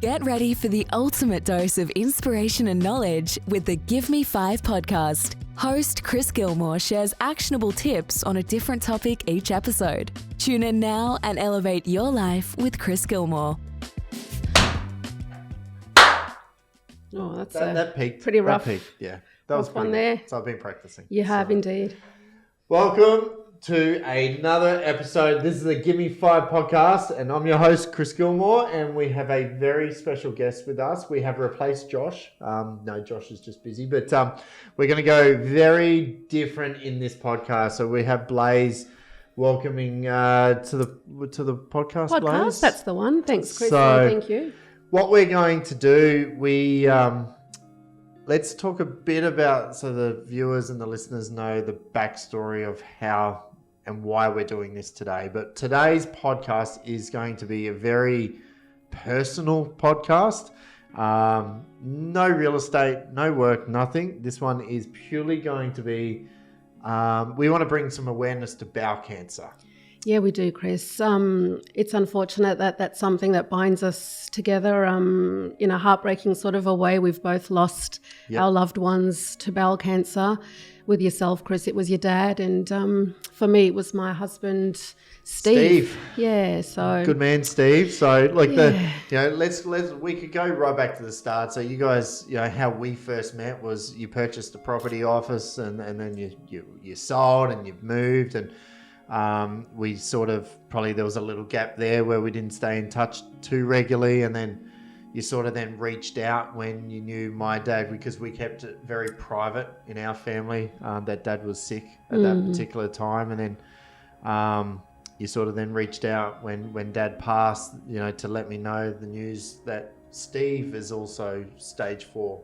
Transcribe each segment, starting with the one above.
Get ready for the ultimate dose of inspiration and knowledge with the Give Me 5 podcast. Host Chris Gilmour shares actionable tips on a different topic each episode. Tune in now and elevate your life with Chris Gilmour. Oh, that's that peaked. Pretty rough. That peaked, yeah. That was one pretty there. good. So I've been practicing. You have indeed. Welcome to another episode. This is the Give Me 5 podcast, and I'm your host, Chris Gilmour, and we have a very special guest with us. We have replaced Josh. No, Josh is just busy, but we're going to go very different in this podcast. So we have Blaze welcoming to the podcast. Blaze. That's the one. Thanks, Chris. So, thank you. What we're going to do, let's talk a bit about, so the viewers and the listeners know the backstory of how and why we're doing this today. But today's podcast is going to be a very personal podcast. No real estate, no work, nothing. This one is purely going to be, we want to bring some awareness to bowel cancer. Yeah, we do, Chris. It's unfortunate that that's something that binds us together in a heartbreaking sort of a way. We've both lost our loved ones to bowel cancer. With yourself, Chris, it was your dad, and for me, it was my husband, Steve. Yeah, so good man, Steve. So, let's we could go right back to the start. So, you guys, how we first met was you purchased a property off us, and then you sold and you've moved, and we sort of probably there was a little gap there where we didn't stay in touch too regularly, and then you sort of then reached out when you knew my dad, because we kept it very private in our family that dad was sick at that particular time. And then you sort of then reached out when dad passed, to let me know the news that Steve is also stage 4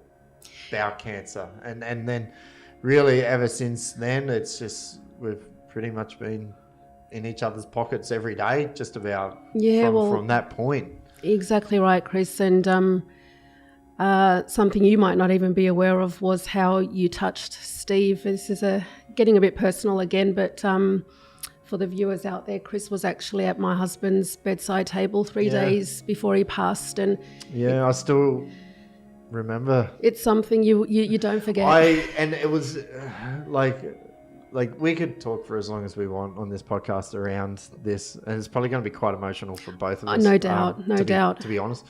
bowel cancer. And then really ever since then, it's just, we've pretty much been in each other's pockets every day, just about from that point. Exactly right, Chris. And something you might not even be aware of was how you touched Steve. This is getting a bit personal again, but for the viewers out there, Chris was actually at my husband's bedside table 3 days before he passed. And I still remember. It's something you don't forget. And it was like we could talk for as long as we want on this podcast around this, and it's probably going to be quite emotional for both of us. No doubt. To be honest,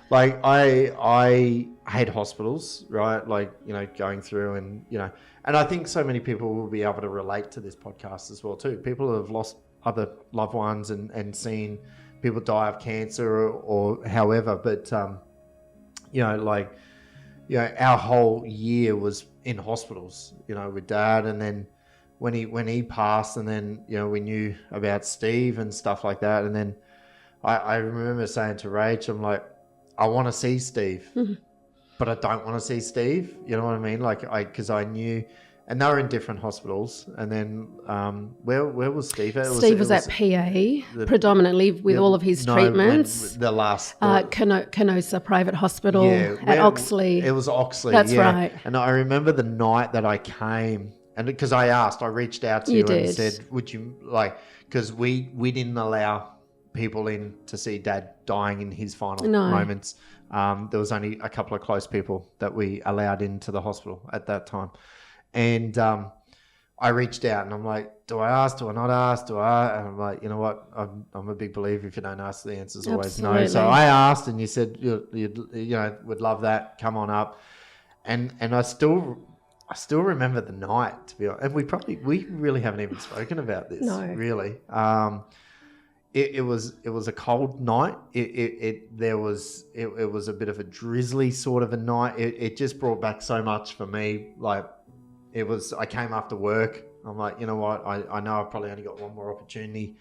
like I hate hospitals, right? Like, going through and I think so many people will be able to relate to this podcast as well too. People have lost other loved ones and seen people die of cancer or however, but our whole year was in hospitals, with dad, and then when he passed, and then we knew about Steve and stuff like that, and then I remember saying to Rach, I'm like, I want to see Steve, but I don't want to see Steve. You know what I mean? Because I knew, and they were in different hospitals. And then where was Steve at? Steve was at PA predominantly with all of his treatments. The last Canosa Private Hospital at Oxley. It was Oxley. That's right. And I remember the night that I came. And because I reached out to you and said, would you because we didn't allow people in to see Dad dying in his final moments. There was only a couple of close people that we allowed into the hospital at that time. And I reached out and I'm like, do I ask? Do I not ask? And I'm like, you know what? I'm a big believer. If you don't ask, the answer's always no. So I asked, and you said, you would love that. Come on up. And I still remember the night, to be honest. And we really haven't even spoken about this. No. Really. It was a cold night. It was a bit of a drizzly sort of a night. It just brought back so much for me. I came after work. I'm like, you know what? I know I've probably only got one more opportunity.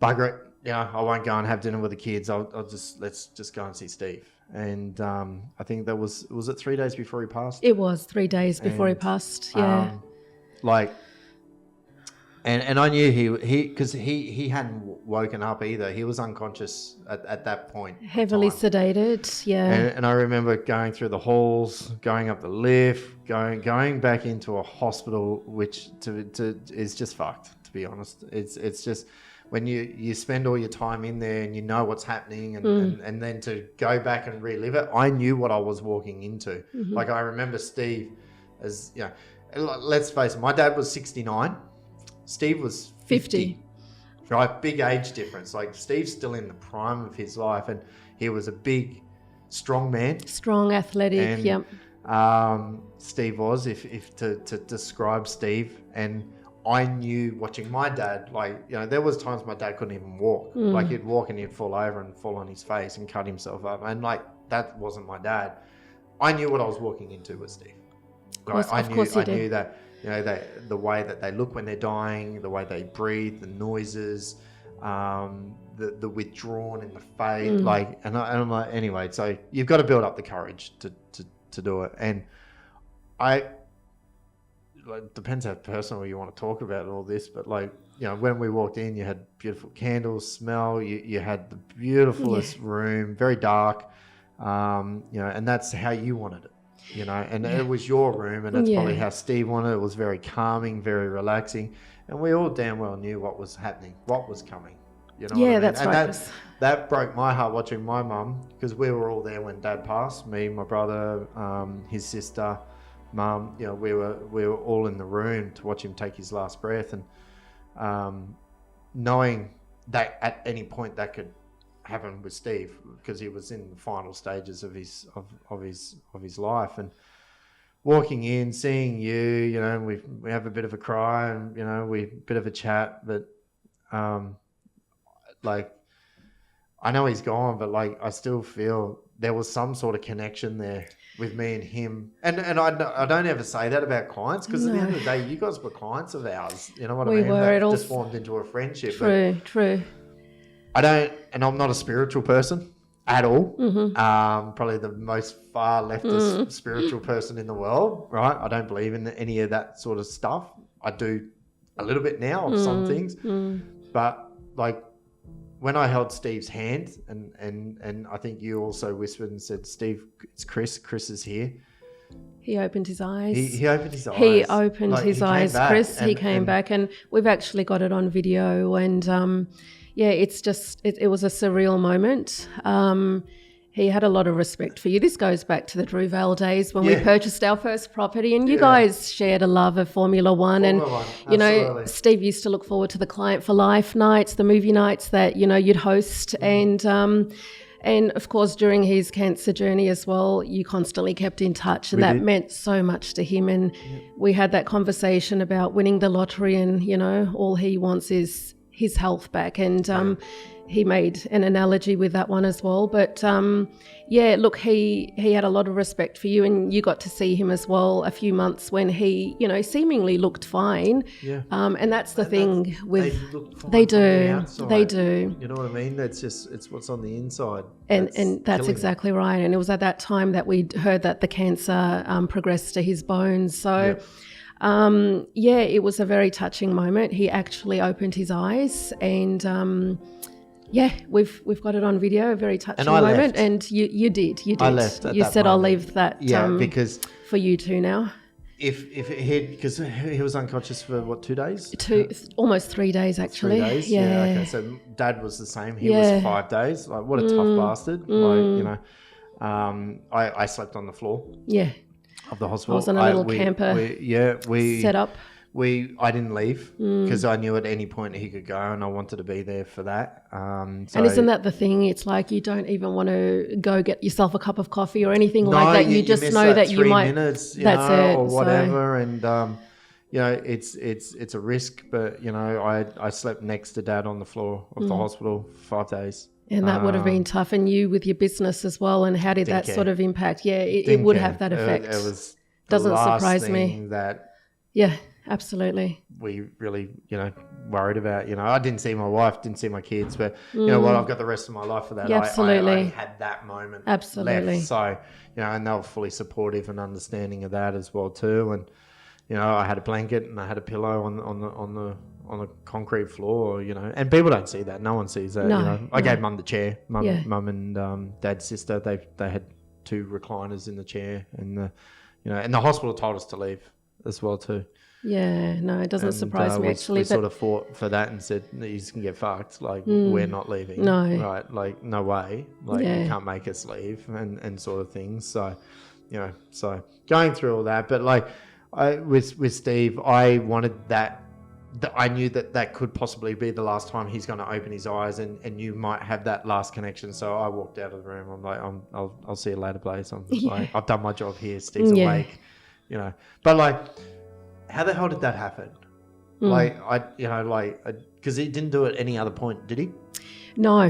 Bugger it. I won't go and have dinner with the kids. Let's just go and see Steve. And I think that was it 3 days before he passed? It was 3 days before he passed, yeah. And I knew he because he hadn't woken up either. He was unconscious at that point. Heavily sedated, yeah. And I remember going through the halls, going up the lift, going back into a hospital, which is just fucked, to be honest. It's just when you spend all your time in there and you know what's happening and then to go back and relive it, I knew what I was walking into. Like I remember Steve as, you know, let's face it, my dad was 69, Steve was 50. Right, big age difference. Like Steve's still in the prime of his life, and he was a big, strong man. Strong, athletic, and, yep. Steve was, if to describe Steve, and I knew watching my dad, like, you know, there was times my dad couldn't even walk. Like he'd walk and he'd fall over and fall on his face and cut himself up. And like, that wasn't my dad. I knew what I was walking into with Steve. I knew that, you know, the way that they look when they're dying, the way they breathe, the noises, the withdrawn in the face, like, and I'm like, anyway, so you've got to build up the courage to do it. And it depends how personal you want to talk about all this, but like, you know, when we walked in, you had beautiful candles, smell, you had the beautifulest room, very dark, you know, and that's how you wanted it, you know, and it was your room, and that's probably how Steve wanted it. It was very calming, very relaxing, and we all damn well knew what was happening, what was coming, you know. Yeah, what I mean? that's and right. that broke my heart watching my mum, because we were all there when Dad passed, me, my brother, his sister, Mum, you know, we were all in the room to watch him take his last breath, and knowing that at any point that could happen with Steve, because he was in the final stages of his life, and walking in, seeing you know, we have a bit of a cry, and you know, we bit of a chat, but like, I know he's gone, but like, I still feel there was some sort of connection there with me and him. And I don't ever say that about clients, because at the end of the day, you guys were clients of ours. You know what I mean? That just formed into a friendship. True. I don't, and I'm not a spiritual person at all. Probably the most far leftist spiritual person in the world, right? I don't believe in any of that sort of stuff. I do a little bit now of some things. But like, when I held Steve's hand, and I think you also whispered and said, Steve, it's Chris. Chris is here. He opened his eyes. He opened his eyes. He opened his eyes, Chris. He came back, and we've actually got it on video. And it's just, it was a surreal moment. He had a lot of respect for you. This goes back to the Drew Vale days when we purchased our first property, and you guys shared a love of Formula One. You know, Steve used to look forward to the Client for Life nights, the movie nights that, you know, you'd host. And of course, during his cancer journey as well, you constantly kept in touch, and that meant so much to him. And we had that conversation about winning the lottery, and, you know, all he wants is his health back. And he made an analogy with that one as well. But look, he had a lot of respect for you, and you got to see him as well a few months when he, you know, seemingly looked fine. And that's the thing with they do. You know what I mean? It's what's on the inside. And that's exactly right. And it was at that time that we heard that the cancer progressed to his bones. So it was a very touching moment. He actually opened his eyes, and we've got it on video, a very touching moment. Left. And you did. I left. You said, moment. I'll leave that because for you two now. If because he was unconscious for what, 2 days? Almost 3 days actually. 3 days. Yeah. Okay. So Dad was the same. He was 5 days. Like, what a tough bastard. Like, you know, I slept on the floor. Yeah. Of the hospital. I was on a little camper. We set up. I didn't leave because I knew at any point he could go, and I wanted to be there for that. And isn't that the thing? It's like you don't even want to go get yourself a cup of coffee or anything like that. You just know that you might. 3 minutes, that's it, or whatever, and you know, it's a risk. But you know, I slept next to Dad on the floor of the hospital for 5 days. And that would have been tough. And you with your business as well. And how did that sort of impact? Yeah, it would have that effect. It was doesn't surprise me. Yeah, absolutely. We really, you know, worried about. You know, I didn't see my wife, didn't see my kids, but you know what? I've got the rest of my life for that. Yeah, absolutely. I had that moment. Absolutely. Left. So, you know, and they were fully supportive and understanding of that as well too. And you know, I had a blanket and I had a pillow on the concrete floor, you know, and people don't see that. No one sees that. No, you know, I gave Mum the chair. Mum and Dad's sister. They had 2 recliners in the chair, and the hospital told us to leave as well too. Yeah, no, it doesn't surprise me actually. We but sort of fought for that and said, you can get fucked. Like, we're not leaving. No. Right? Like, no way. Like, Yeah. you can't make us leave and sort of things. So, so going through all that. But, like, with Steve, I wanted that. I knew that could possibly be the last time he's going to open his eyes and you might have that last connection. So I walked out of the room. I'm like, I'll see you later, Blaze. Like, I've done my job here. Steve's awake, But, like, how the hell did that happen? Because he didn't do it any other point, did he? No,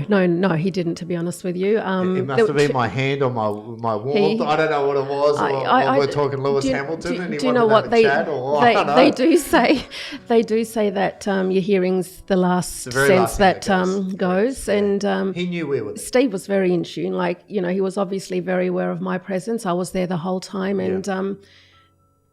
he didn't, to be honest with you. It must have been my hand on my wall. I don't know what it was. We're talking Lewis Hamilton and he wanted to have a chat, or I don't know. They do say that your hearing's the last sense that goes. And he knew we were there. Steve was very in tune. Like, he was obviously very aware of my presence. I was there the whole time, and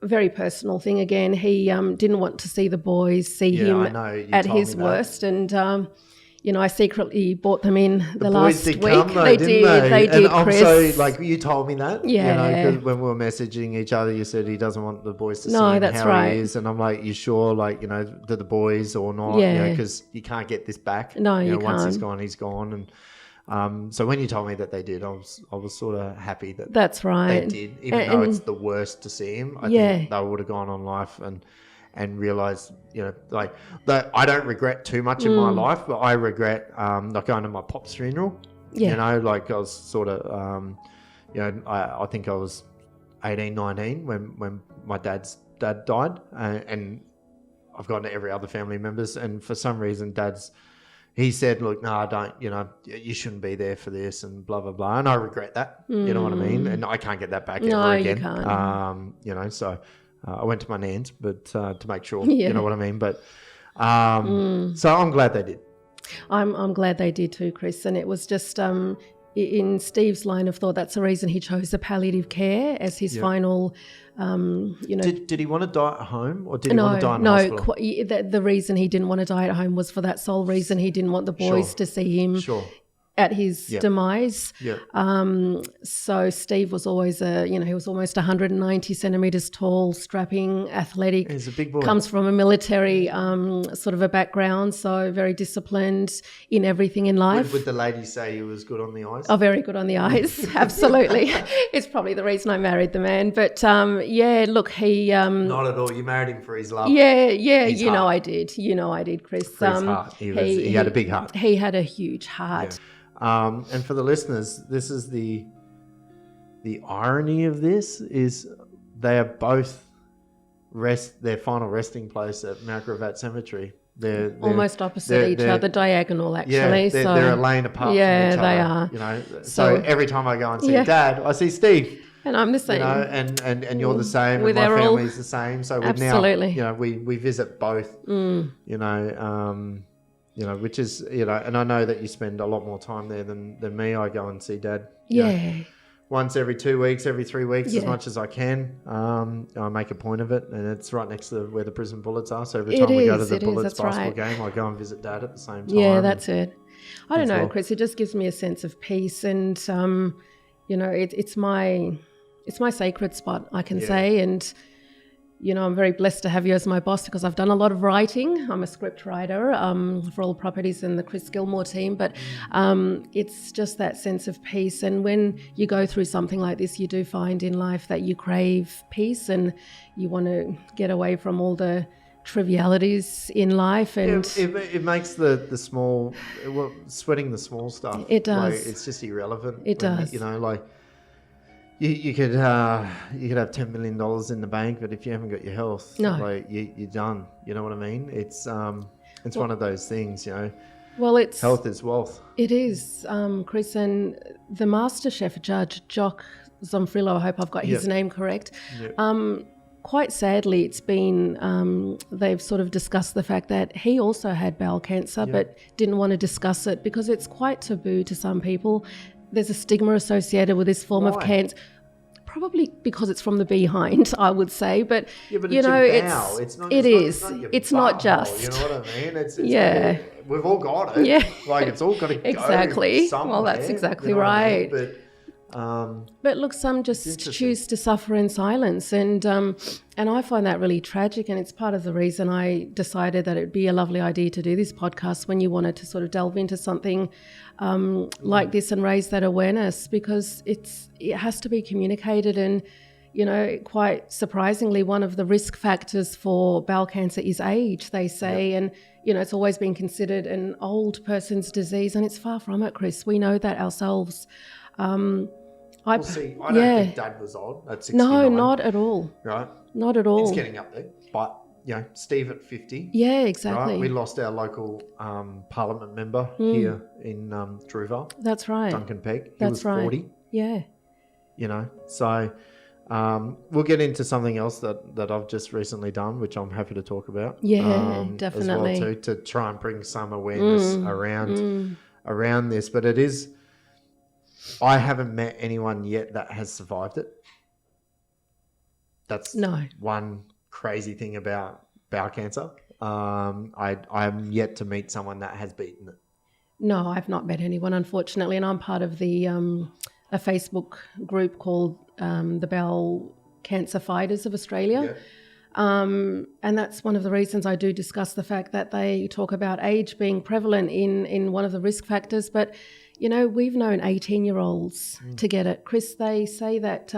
very personal thing again. He didn't want to see the boys see him at his worst, and I secretly brought them in the last week. They did. They did, Chris. So, like, you told me that. Yeah. Because when we were messaging each other, you said he doesn't want the boys to see him that's how right. he is, and I'm like, you sure? Like, do the boys or not? Yeah. Because you can't get this back. No, you once can't. he's gone, and. So when you told me that they did, I was sort of happy that that's right. They did, even though it's the worst to see him. I think they would have gone on life and realised, that I don't regret too much in my life, but I regret not going to my pop's funeral. Yeah. Like I was sort of, I think I was 18, 19 when my dad died, and I've gone to every other family members, and for some reason he said, look, no, I don't, you shouldn't be there for this and blah, blah, blah. And I regret that, you know what I mean? And I can't get that back ever again. You can't. So I went to my nan's, but to make sure, you know what I mean? But so I'm glad they did. I'm glad they did too, Chris. And it was just in Steve's line of thought, that's the reason he chose the palliative care as his final, Did he want to die at home or did he want to die in hospital? No, the reason he didn't want to die at home was for that sole reason. He didn't want the boys to see him at his demise. Yeah. So Steve was always he was almost 190 centimetres tall, strapping, athletic. He's a big boy. Comes from a military sort of a background, so very disciplined in everything in life. Would the lady say he was good on the eyes? Oh, very good on the eyes, absolutely. It's probably the reason I married the man. But look, he... Not at all. You married him for his love. Yeah, I did. I did, Chris. For his heart. He had a big heart. He had a huge heart. Yeah. And for the listeners, this is the irony of this is they are both their final resting place at Mount Gravatt Cemetery. They're almost opposite each other, diagonal actually. Yeah, they're a lane apart from each other. Yeah, they are. So every time I go and see Dad, I see Steve. And I'm the same. And you're the same, with and my family's the same. So absolutely. Now, we visit both. Which is, and I know that you spend a lot more time there than me. I go and see Dad. Once every 2 weeks, every 3 weeks, as much as I can. I make a point of it, and it's right next to where the prison bullets are. So every time we go to the Bullets basketball game, I go and visit Dad at the same time. Yeah, that's it. I don't know, Chris. It just gives me a sense of peace, and it's my sacred spot, I can say, and. I'm very blessed to have you as my boss because I've done a lot of writing. I'm a script writer for all properties in the Chris Gilmour team, but it's just that sense of peace. And when you go through something like this, you do find in life that you crave peace and you want to get away from all the trivialities in life. And it makes the small, sweating the small stuff. It does. Like, it's just irrelevant. It does. You could have $10 million in the bank, but if you haven't got your health, you're done. You know what I mean? It's one of those things, Well, it's health is wealth. It is, Chris, and the Master Chef judge, Jock Zonfrillo, I hope I've got his name correct. Yep. Quite sadly, it's been they've sort of discussed the fact that he also had bowel cancer, but didn't want to discuss it because it's quite taboo to some people. There's a stigma associated with this form of cancer. Probably because it's from the behind, I would say. But, it's it's not just. You know what I mean? It's we've all got it. Yeah. Like, it's all got to exactly. go somewhere. Well, that's exactly right. I mean? But look, some just choose to suffer in silence, and I find that really tragic. And it's part of the reason I decided that it'd be a lovely idea to do this podcast when you wanted to sort of delve into something like this and raise that awareness, because it has to be communicated. And quite surprisingly, one of the risk factors for bowel cancer is age, they say, and it's always been considered an old person's disease, and it's far from it, Chris. We know that ourselves. I don't think Dad was old at 69. No, not at all. Right? Not at all. It's getting up there. But, Steve at 50. Yeah, exactly. Right? We lost our local parliament member here in Druvale. That's right. Duncan Pegg. He That's was 40. Right. Yeah. So we'll get into something else that I've just recently done, which I'm happy to talk about. Yeah, definitely. As well too, to try and bring some awareness around this. But it is... I haven't met anyone yet that has survived it. That's one crazy thing about bowel cancer. I'm yet to meet someone that has beaten it. No, I've not met anyone, unfortunately, and I'm part of the a Facebook group called the Bowel Cancer Fighters of Australia. Yeah. And that's one of the reasons I do discuss the fact that they talk about age being prevalent in one of the risk factors. But we've known 18-year-olds to get it. Chris, they say that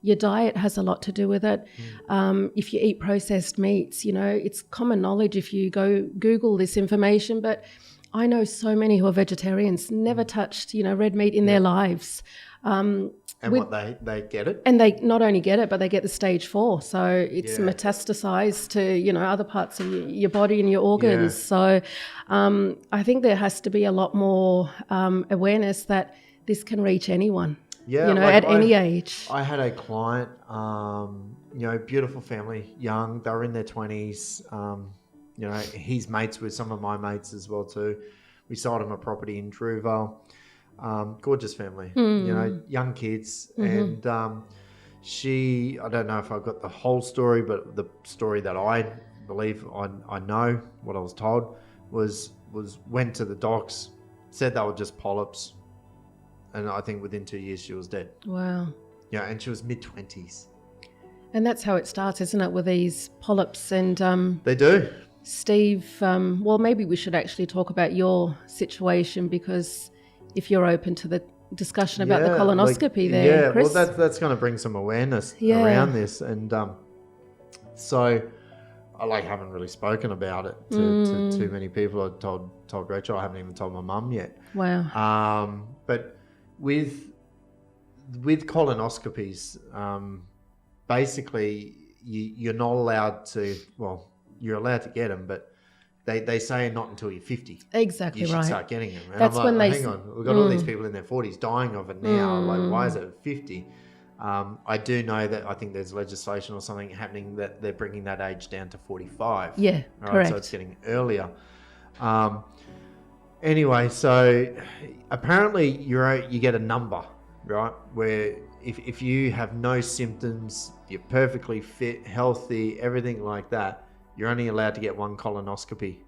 your diet has a lot to do with it. If you eat processed meats, it's common knowledge if you go Google this information. But I know so many who are vegetarians, never touched, red meat in their lives. What they get it? And they not only get it, but they get the stage 4. So it's metastasized to, other parts of your body and your organs. Yeah. So I think there has to be a lot more awareness that this can reach anyone, at any age. I had a client, beautiful family, young, they were in their 20s. He's mates with some of my mates as well too. We sold him a property in Druvale. Gorgeous family, young kids. And I don't know if I got the whole story, but the story that I believe I know, what I was told, was went to the docs, said they were just polyps. And I think within 2 years she was dead. Wow. Yeah, and she was mid-20s. And that's how it starts, isn't it, with these polyps? And they do. Steve, maybe we should actually talk about your situation, because if you're open to the discussion about the colonoscopy there, Chris. Well, that's going to bring some awareness around this. And so I haven't really spoken about it to too many people. I told Rachel. I haven't even told my mum yet. Wow. But with colonoscopies, basically you're not allowed to, you're allowed to get them, but they say not until you're 50. Exactly right. You should start getting them. And that's I'm when hang on, we've got all these people in their 40s dying of it now. Why is it at 50? I do know that I think there's legislation or something happening that they're bringing that age down to 45. Yeah, right? correct. So it's getting earlier. Anyway, so apparently you get a number, right, where if you have no symptoms, you're perfectly fit, healthy, everything like that, you're only allowed to get one colonoscopy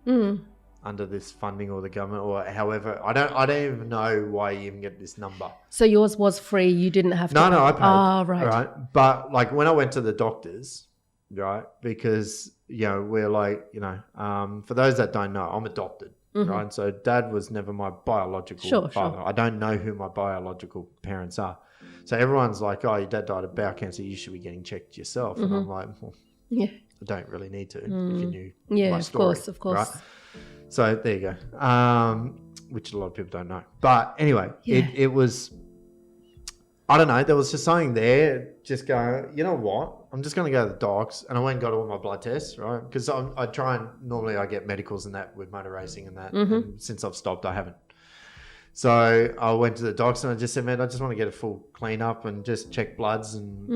under this funding or the government or however. I don't even know why you even get this number. So yours was free. You didn't have to. No, I paid. Oh, right. Right. But when I went to the doctors, right, because, we're for those that don't know, I'm adopted. Right. So Dad was never my biological father. Sure. I don't know who my biological parents are. So everyone's like, oh, your dad died of bowel cancer. You should be getting checked yourself. And I'm like, I don't really need to if you knew my story. Of course. Right? So there you go, which a lot of people don't know. But anyway, it was, I don't know, there was just something there, just going, you know what, I'm just going to go to the docs. And I went and got all my blood tests, right? Because I try and, normally I get medicals and that with motor racing and that. And since I've stopped, I haven't. So I went to the docs and I just said, man, I just want to get a full clean up and just check bloods and,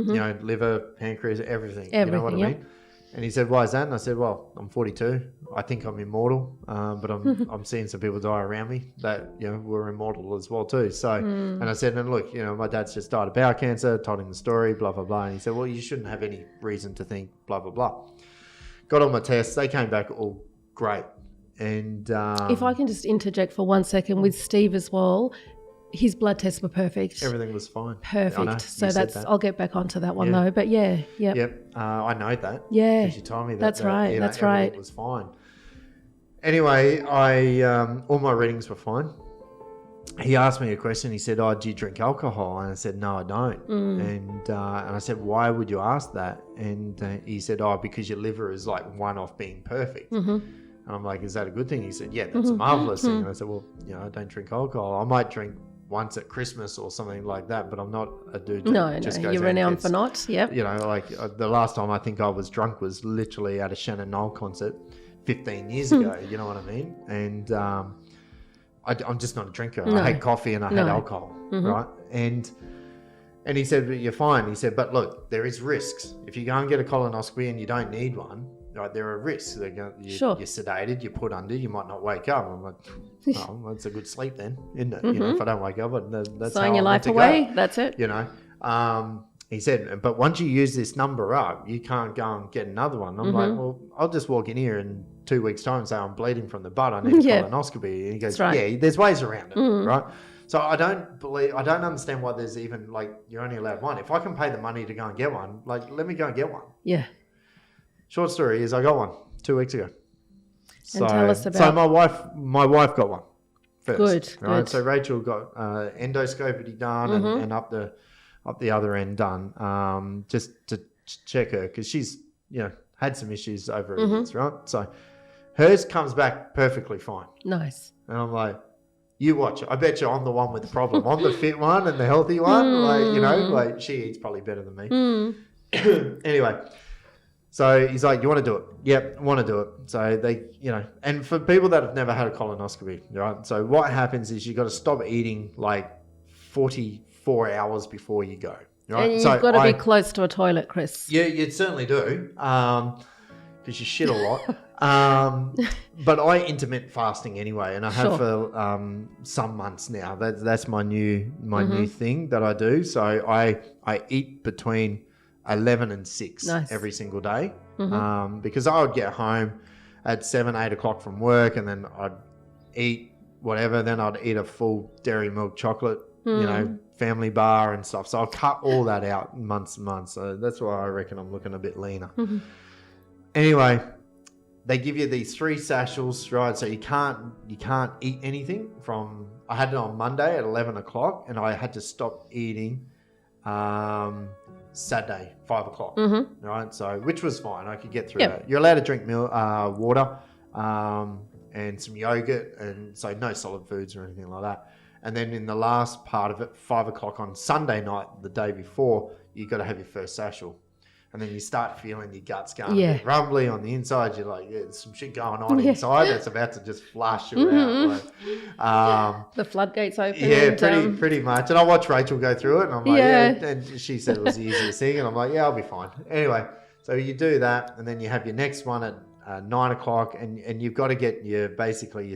liver, pancreas, everything. You know what I mean? And he said, why is that? And I said, well, I'm 42. I think I'm immortal, but I'm seeing some people die around me that, were immortal as well too. So, and I said, and look, my dad's just died of bowel cancer, told him the story, blah, blah, blah. And he said, well, you shouldn't have any reason to think blah, blah, blah. Got all my tests. They came back all great. And if I can just interject for 1 second with Steve as well, his blood tests were perfect. Everything was fine. Perfect. I know, So you said that's, that. I'll get back onto that one though. But yep. Yep. I know that. Yeah. Because you told me that. That's right. That's right. Everything was fine. Anyway, all my readings were fine. He asked me a question. He said, "Oh, do you drink alcohol?" And I said, "No, I don't." And I said, "Why would you ask that?" And he said, "Oh, because your liver is like one off being perfect." And I'm like, "Is that a good thing?" He said, "Yeah, that's a marvelous thing." And I said, "Well, I don't drink alcohol. I might drink once at Christmas or something like that, but I'm not a dude that just goes you're out and renowned gets, for not. Yep. like the last time I think I was drunk was literally at a Shannon Knoll concert 15 years ago. You know what I mean? And I'm just not a drinker. No. I had coffee and I had alcohol, right? And he said, "But you're fine." He said, "But look, there is risks. If you go and get a colonoscopy and you don't need one, right, there are risks. You're sedated, you're put under, you might not wake up." I'm like, "Oh, well, that's a good sleep then, isn't it? If I don't wake up, that's Sign how your I'm life meant to away. go." That's it. He said, "But once you use this number up, you can't go and get another one." I'm like, "Well, I'll just walk in here in 2 weeks' time and say I'm bleeding from the butt. I need a colonoscopy." And he goes, "Yeah, there's ways around it, right?" So I don't understand why there's even you're only allowed one. If I can pay the money to go and get one, let me go and get one. Yeah. Short story is I got one 2 weeks ago. And tell us about. So my wife got one first. Good. Right? Good. So Rachel got endoscopy done and up the other end done, just to check her because she's had some issues over the years, right? So hers comes back perfectly fine. Nice. And I'm like, you watch it. I bet you I'm the one with the problem. I'm the fit one and the healthy one. She eats probably better than me. Anyway, so he's like, "You want to do it?" Yep, I want to do it. So they, and for people that have never had a colonoscopy, right? So what happens is you got to stop eating 44 hours before you go. Right? And you've got to be close to a toilet, Chris. Yeah, you certainly do. Because you shit a lot. But I intermittent fasting anyway, and I have for some months now. That's my new thing that I do. So I eat between 11 and 6 every single day, because I would get home at 7, 8 o'clock from work, and then I'd eat whatever. Then I'd eat a full dairy milk chocolate, family bar and stuff. So I'll cut all that out months and months. So that's why I reckon I'm looking a bit leaner. Anyway, they give you these 3 sachets, right? So you can't eat anything from. I had it on Monday at 11 o'clock, and I had to stop eating Saturday 5 o'clock, right? So which was fine. I could get through that. You're allowed to drink water and some yogurt, and so no solid foods or anything like that. And then in the last part of it, 5 o'clock on Sunday night, the day before, you got to have your first sachel. And then you start feeling your guts going a bit rumbly on the inside. You're like, there's some shit going on inside that's about to just flush you out. The floodgates open. Yeah, pretty much. And I watched Rachel go through it, and I'm like, and she said it was the easiest thing. And I'm like, yeah, I'll be fine. Anyway, so you do that, and then you have your next one at 9 o'clock, and you've got to get your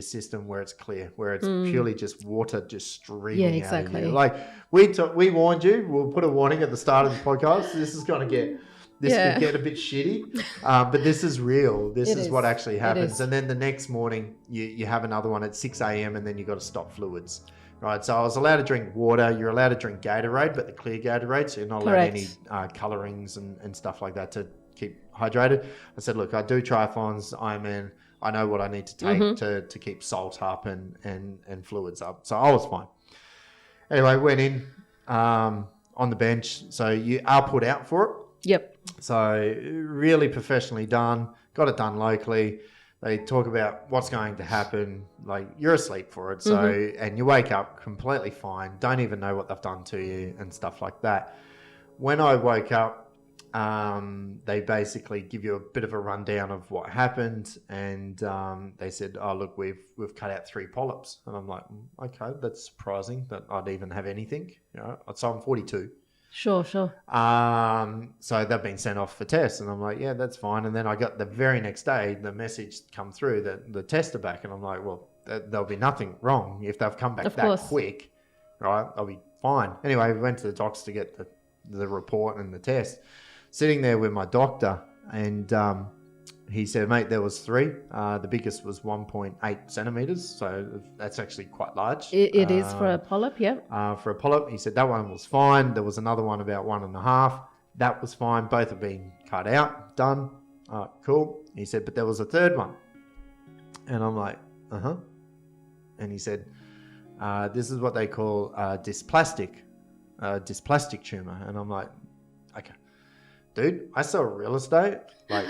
system where it's clear, where it's purely just water just streaming out of you. Like we warned you. We'll put a warning at the start of the podcast. This is going to get... This could get a bit shitty, but this is real. This is what actually happens. And then the next morning, you have another one at 6 a.m. and then you got to stop fluids, right? So I was allowed to drink water. You're allowed to drink Gatorade, but the clear Gatorade, so you're not allowed any colorings and stuff like that to keep hydrated. I said, look, I do triathlons, Ironman. I know what I need to take to keep salt up and fluids up. So I was fine. Anyway, went in on the bench. So you are put out for it. Yep. So really professionally done, got it done locally. They talk about what's going to happen. Like you're asleep for it. So, and you wake up completely fine. Don't even know what they've done to you and stuff like that. When I woke up, they basically give you a bit of a rundown of what happened. And they said, oh, look, we've cut out 3 polyps. And I'm like, okay, that's surprising that I'd even have anything. So I'm 42. Sure. So they've been sent off for tests, and I'm like, yeah, that's fine. And then I got the very next day, the message come through that the tests are back, and I'm like, well, there'll be nothing wrong if they've come back that quick, right? I'll be fine. Anyway, we went to the doctors to get the report and the test. Sitting there with my doctor, and he said, mate, there was 3. The biggest was 1.8 centimeters, so that's actually quite large. It is for a polyp, yep. For a polyp, he said that one was fine. There was another one about 1.5. That was fine. Both have been cut out, done. Cool. He said, but there was a 3rd one. And I'm like, uh-huh. And he said, this is what they call dysplastic tumor. And I'm like, okay. Dude, I sell real estate. Like,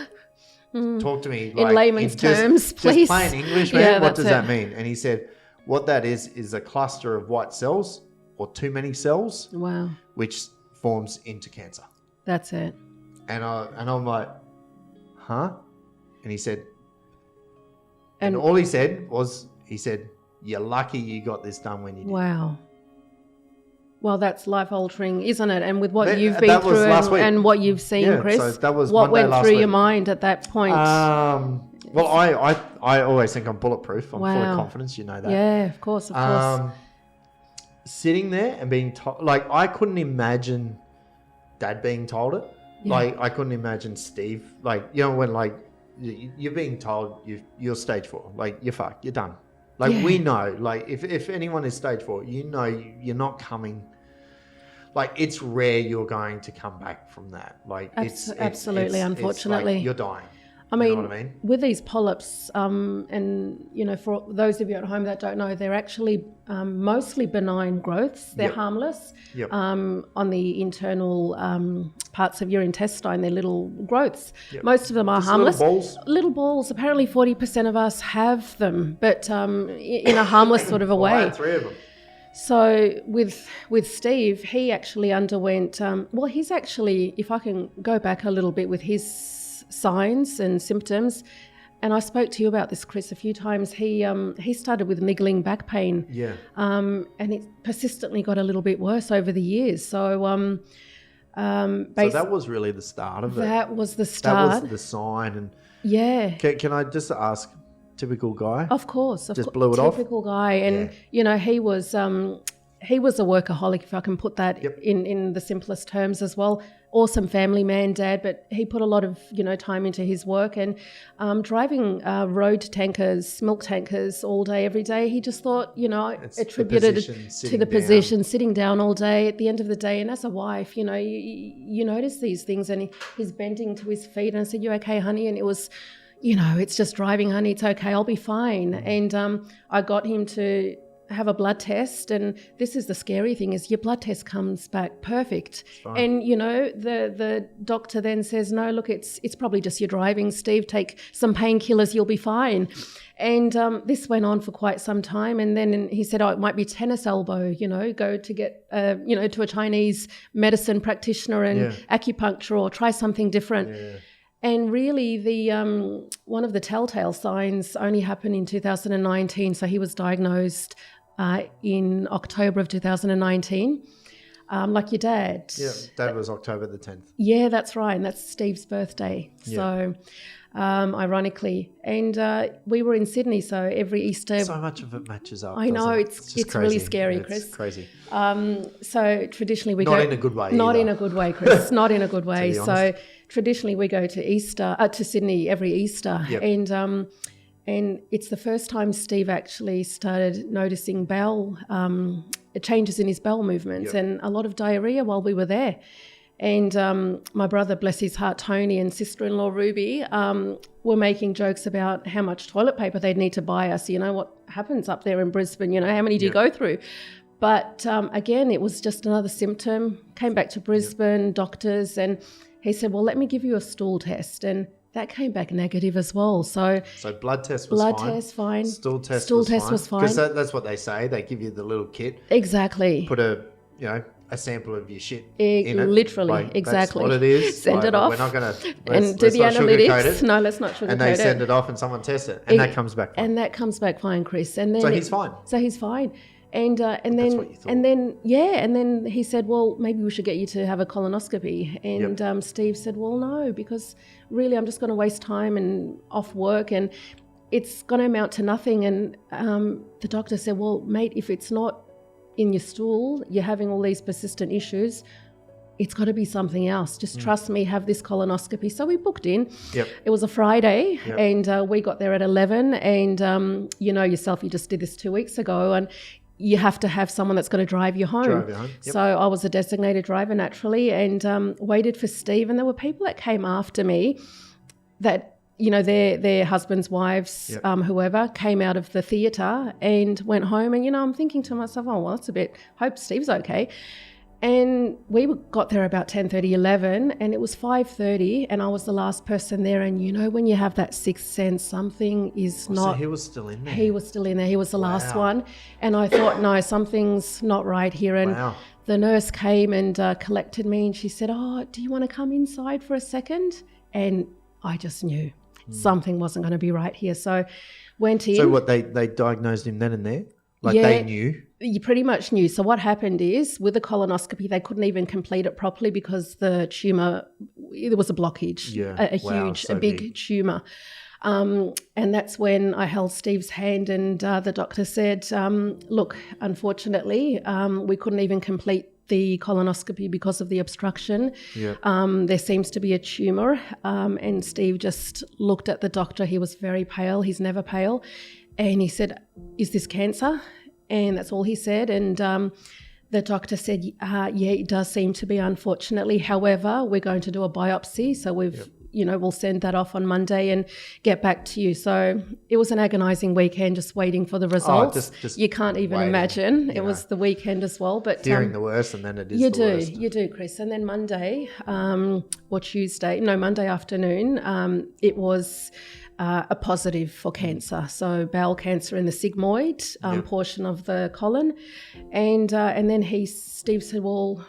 talk to me. Like, in layman's terms, please. Just plain English, man. What does that mean? And he said, what that is a cluster of white cells or too many cells. Wow. Which forms into cancer. That's it. And I'm like, huh? And he said, and all he said was, you're lucky you got this done when you did. Wow. Well, that's life-altering, isn't it? And with what you've been through and what you've seen, Chris, so that was what went through your mind at that point? Well, I always think I'm bulletproof. I'm full of confidence. You know that. Yeah, of course. Sitting there and being told, like, I couldn't imagine Dad being told it. Yeah. Like, I couldn't imagine Steve. Like, you know, when, like, you're being told you're stage 4. Like, you're fucked. You're done. Like, we know, like, if anyone is stage 4, you know you're not coming. Like, it's rare you're going to come back from that. Like, it's absolutely, unfortunately. It's like you're dying. I mean, with these polyps, and, you know, for those of you at home that don't know, they're actually mostly benign growths. They're harmless. Yep. On the internal parts of your intestine, they're little growths. Yep. Most of them are harmless. Little balls. Apparently 40% of us have them, but in a harmless sort of a way. I had 3 of them. So with Steve, he actually underwent, he's actually, if I can go back a little bit with his signs and symptoms, and I spoke to you about this, Chris, a few times. He started with niggling back pain, and it persistently got a little bit worse over the years. So so that was really the start of it. That was the start. That was the sign, and Can I just ask, typical guy? Of course, just blew it off. Typical guy, and you know, he was a workaholic, if I can put that in the simplest terms as well. Awesome family man, Dad, but he put a lot of, you know, time into his work, and driving road tankers, milk tankers all day, every day. He just thought, you know, attributed it to the position, sitting down all day at the end of the day. And as a wife, you know, you notice these things, and he's bending to his feet, and I said, "You okay, honey?" And it was, you know, "It's just driving, honey. It's okay. I'll be fine." And I got him to have a blood test, and this is the scary thing, is your blood test comes back perfect. And, you know, the doctor then says, "No, look, it's probably just your driving, Steve. Take some painkillers, you'll be fine." And this went on for quite some time. And then he said, "Oh, it might be tennis elbow, you know, go to get, you know, to a Chinese medicine practitioner and acupuncture, or try something different." Yeah. And really, the one of the telltale signs only happened in 2019. So he was diagnosed in October of 2019, like your dad. Yeah, Dad was October the 10th. Yeah, that's right. And that's Steve's birthday. Yeah. So ironically. And we were in Sydney, so every Easter... So much of it matches up. I know, it's really scary, Chris. It's crazy. So traditionally we go... Not in a good way Not either. in a good way, Chris. Not in a good way. So traditionally we go to Sydney every Easter. Yep. And it's the first time Steve actually started noticing bowel changes in his bowel movements, and a lot of diarrhea while we were there. And my brother, bless his heart, Tony, and sister-in-law Ruby were making jokes about how much toilet paper they'd need to buy us. You know, what happens up there in Brisbane, you know, how many do you go through? But again, it was just another symptom. Came back to Brisbane, doctors, and he said, "Well, let me give you a stool test." And that came back negative as well. So blood test was fine. Blood test fine. Stool test was fine. Because that's what they say. They give you the little kit. Exactly. Put a sample of your shit in it. Literally, exactly. That's what it is. Send it off. We're not going to do the analytics. No, let's not sugarcoat it. And they send it off and someone tests it. And that comes back fine. And that comes back fine, Chris. And then so he's fine. And that's what you thought. and then he said, "Well, maybe we should get you to have a colonoscopy." And Steve said, "Well, no, because really I'm just going to waste time and off work, and it's going to amount to nothing." And the doctor said, "Well, mate, if it's not in your stool, you're having all these persistent issues, it's got to be something else. Just trust me, have this colonoscopy. So we booked in. Yep. It was a Friday, Yep. and we got there at 11. And you know yourself, you just did this 2 weeks ago, and you have to have someone that's going to drive you home. Drive you home. Yep. So I was a designated driver naturally, and waited for Steve. And there were people that came after me that, you know, their husbands, wives, Yep. whoever, came out of the theatre and went home. And, you know, I'm thinking to myself, oh, well, that's a bit, hope Steve's okay. And we got there about 10:30, 11, and it was 5:30, and I was the last person there. And you know when you have that sixth sense, something is not... So he was still in there? He was still in there. He was the last Wow. one. And I thought, no, something's not right here. And Wow. the nurse came and collected me, and she said, oh, do you want to come inside for a second? And I just knew something wasn't going to be right here. So went in. So what, they diagnosed him then and there? Like Yeah. they knew? You pretty much knew. So what happened is with the colonoscopy, they couldn't even complete it properly because the tumour, there was a blockage, Yeah. a Wow, huge, so a big big. tumour. And that's when I held Steve's hand, and the doctor said, look, unfortunately, we couldn't even complete the colonoscopy because of the obstruction. Yeah. There seems to be a tumour. And Steve just looked at the doctor. He was very pale. He's never pale. And he said, is this cancer? And that's all he said. And the doctor said, yeah, it does seem to be, unfortunately. However, we're going to do a biopsy. So we'll send that off on Monday and get back to you. So it was an agonising weekend just waiting for the results. just you can't even waiting, imagine. It was the weekend as well. But Fearing the worst, and then it is worst. You do, Chris. And then Monday Monday afternoon, it was a positive for cancer. So bowel cancer in the sigmoid portion of the colon. And then Steve said, well,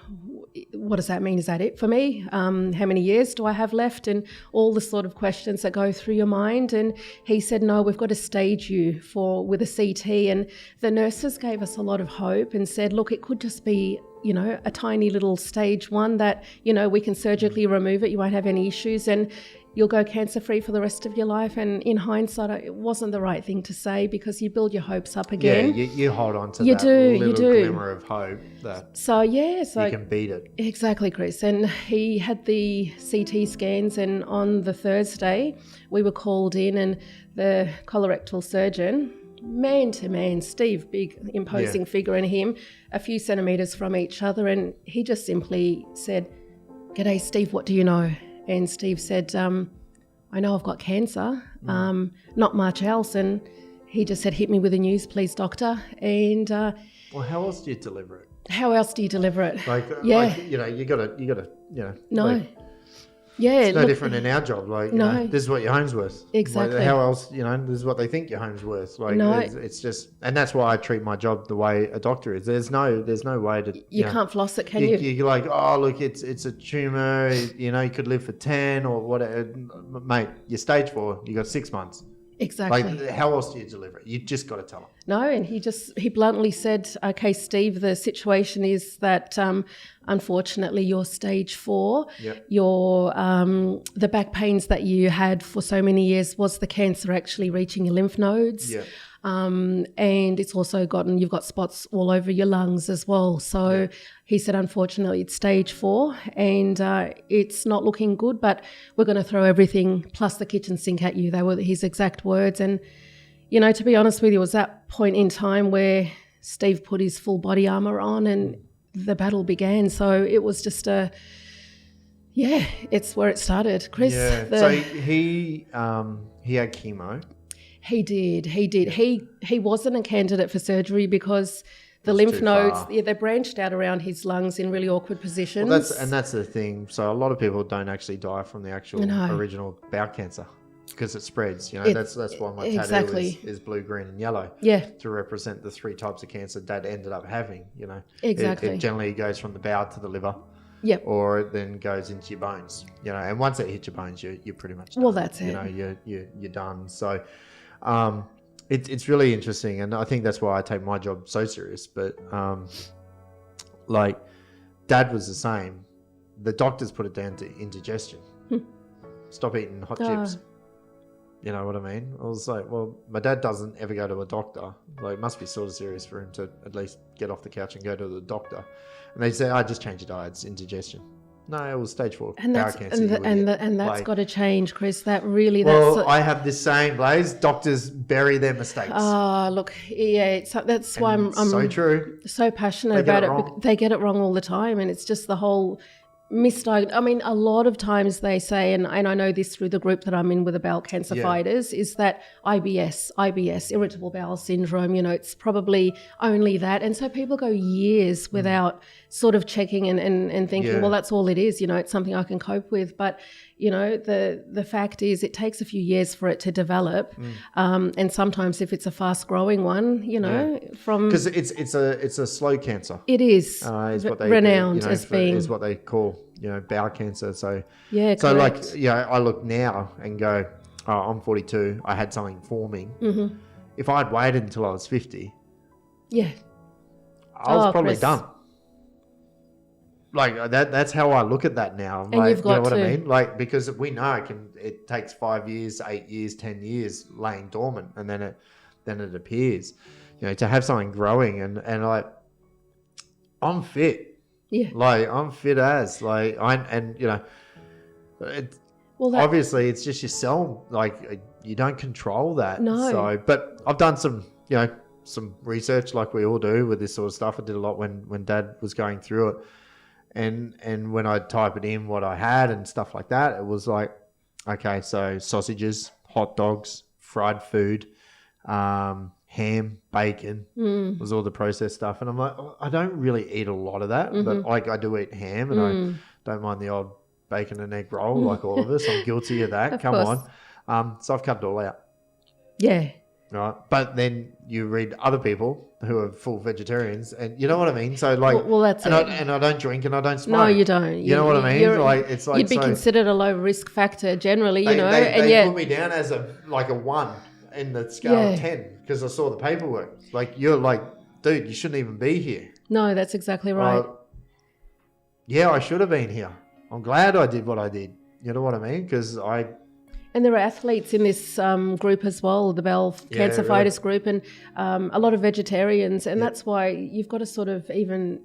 what does that mean? Is that it for me? How many years do I have left? And all the sort of questions that go through your mind. And he said, no, we've got to stage you with a CT. And the nurses gave us a lot of hope and said, look, it could just be, you know, a tiny little stage 1 that, you know, we can surgically remove it. You won't have any issues and you'll go cancer-free for the rest of your life. And in hindsight, it wasn't the right thing to say because you build your hopes up again. Yeah, you hold on to You that do, little you do. glimmer of hope that So you can beat it. Exactly, Chris. And he had the CT scans, and on the Thursday, we were called in, and the colorectal surgeon, man to man, Steve, big imposing figure, and him, a few centimetres from each other, and he just simply said, "G'day, Steve, what do you know?" And Steve said, I know I've got cancer, not much else. And he just said, hit me with the news, please, doctor. And Well, how else do you deliver it? how else do you deliver it? Like you know, you gotta, you know. No. Like, Yeah. it's no look, different in our job. Like, you No. know, this is what your home's worth. Exactly. Like, how else, you know, this is what they think your home's worth. Like, No. it's just, and that's why I treat my job the way a doctor is. There's no way to. You know, can't floss it, can you? You're like, oh, look, it's a tumor. You know, you could live for 10 or whatever. Mate, you're stage 4. You got 6 months. Exactly. Like, how else do you deliver it? You just got to tell them. No, and he bluntly said, okay, Steve, the situation is that unfortunately you're stage 4. Yep. Your the back pains that you had for so many years was the cancer actually reaching your lymph nodes. Yeah. And it's also you've got spots all over your lungs as well. So he said, unfortunately, it's stage 4 and it's not looking good, but we're going to throw everything plus the kitchen sink at you. They were his exact words. And, you know, to be honest with you, it was that point in time where Steve put his full body armour on and the battle began. So it was just it's where it started, Chris. Yeah. So he had chemo. He did. He wasn't a candidate for surgery because the lymph too nodes, far. they branched out around his lungs in really awkward positions. Well, that's the thing. So a lot of people don't actually die from the actual original bowel cancer because it spreads. You know, that's why my tattoo is blue, green, and yellow. Yeah. To represent the 3 types of cancer Dad ended up having. You know, Exactly. It generally goes from the bowel to the liver. Yep. Or it then goes into your bones. You know, and once it hits your bones, you're pretty much done. Well, that's it. You know, you're done. So. It's really interesting, and I think that's why I take my job so serious. But like, Dad was the same. The doctors put it down to indigestion. Stop eating hot chips. You know what I mean? I was like, well, my dad doesn't ever go to a doctor. Like, it must be sort of serious for him to at least get off the couch and go to the doctor. And they say, just change your diet. It's indigestion. No, it was stage 4 And bowel that's cancer. and that's got to change, Chris. That really. Well, I have this saying, Blaze. Doctors bury their mistakes. Look, yeah, that's why I'm so true. So passionate about it. They get it wrong all the time, and it's just the whole misdiagnosis. I mean, a lot of times they say, and I know this through the group that I'm in with the bowel cancer fighters, is that IBS, irritable bowel syndrome, it's probably only that. And so people go years without sort of checking and thinking, well, that's all it is, it's something I can cope with. But, the fact is it takes a few years for it to develop. And sometimes if it's a fast growing one, from... Because it's a slow cancer. It is. Is what they renowned as being... Is what they call, bowel cancer. So, correct. I look now and go, oh, I'm 42. I had something forming. Mm-hmm. If I'd waited until I was 50, I was probably Chris. done. Like that's how I look at that now. And you've got what I mean? Like, because we know it takes 5 years, 8 years, 10 years laying dormant, and then it appears. To have something growing and like I'm fit. Yeah. Like I'm fit as like obviously it's just your cell, like you don't control that. No. So, but I've done some research like we all do with this sort of stuff. I did a lot when Dad was going through it. And when I type it in what I had and stuff like that, it was like, okay, so sausages, hot dogs, fried food, ham, bacon, was all the processed stuff. And I'm like, I don't really eat a lot of that, but like I do eat ham and I don't mind the old bacon and egg roll like all of us. I'm guilty of that. Come on. So I've cut it all out. Yeah. Right. But then you read other people who are full vegetarians and you know what I mean? So like, well that's and it. I don't drink and I don't smoke. No, you don't. You know what I mean? Like it's like you'd be considered a low risk factor generally, they and yet put me down as a 1 in the scale of 10 because I saw the paperwork. Like you're like, dude, you shouldn't even be here. No, that's exactly right. I should have been here. I'm glad I did what I did. You know what I mean? Because And there are athletes in this group as well, the bowel cancer fighters group, and a lot of vegetarians. And that's why you've got to sort of even,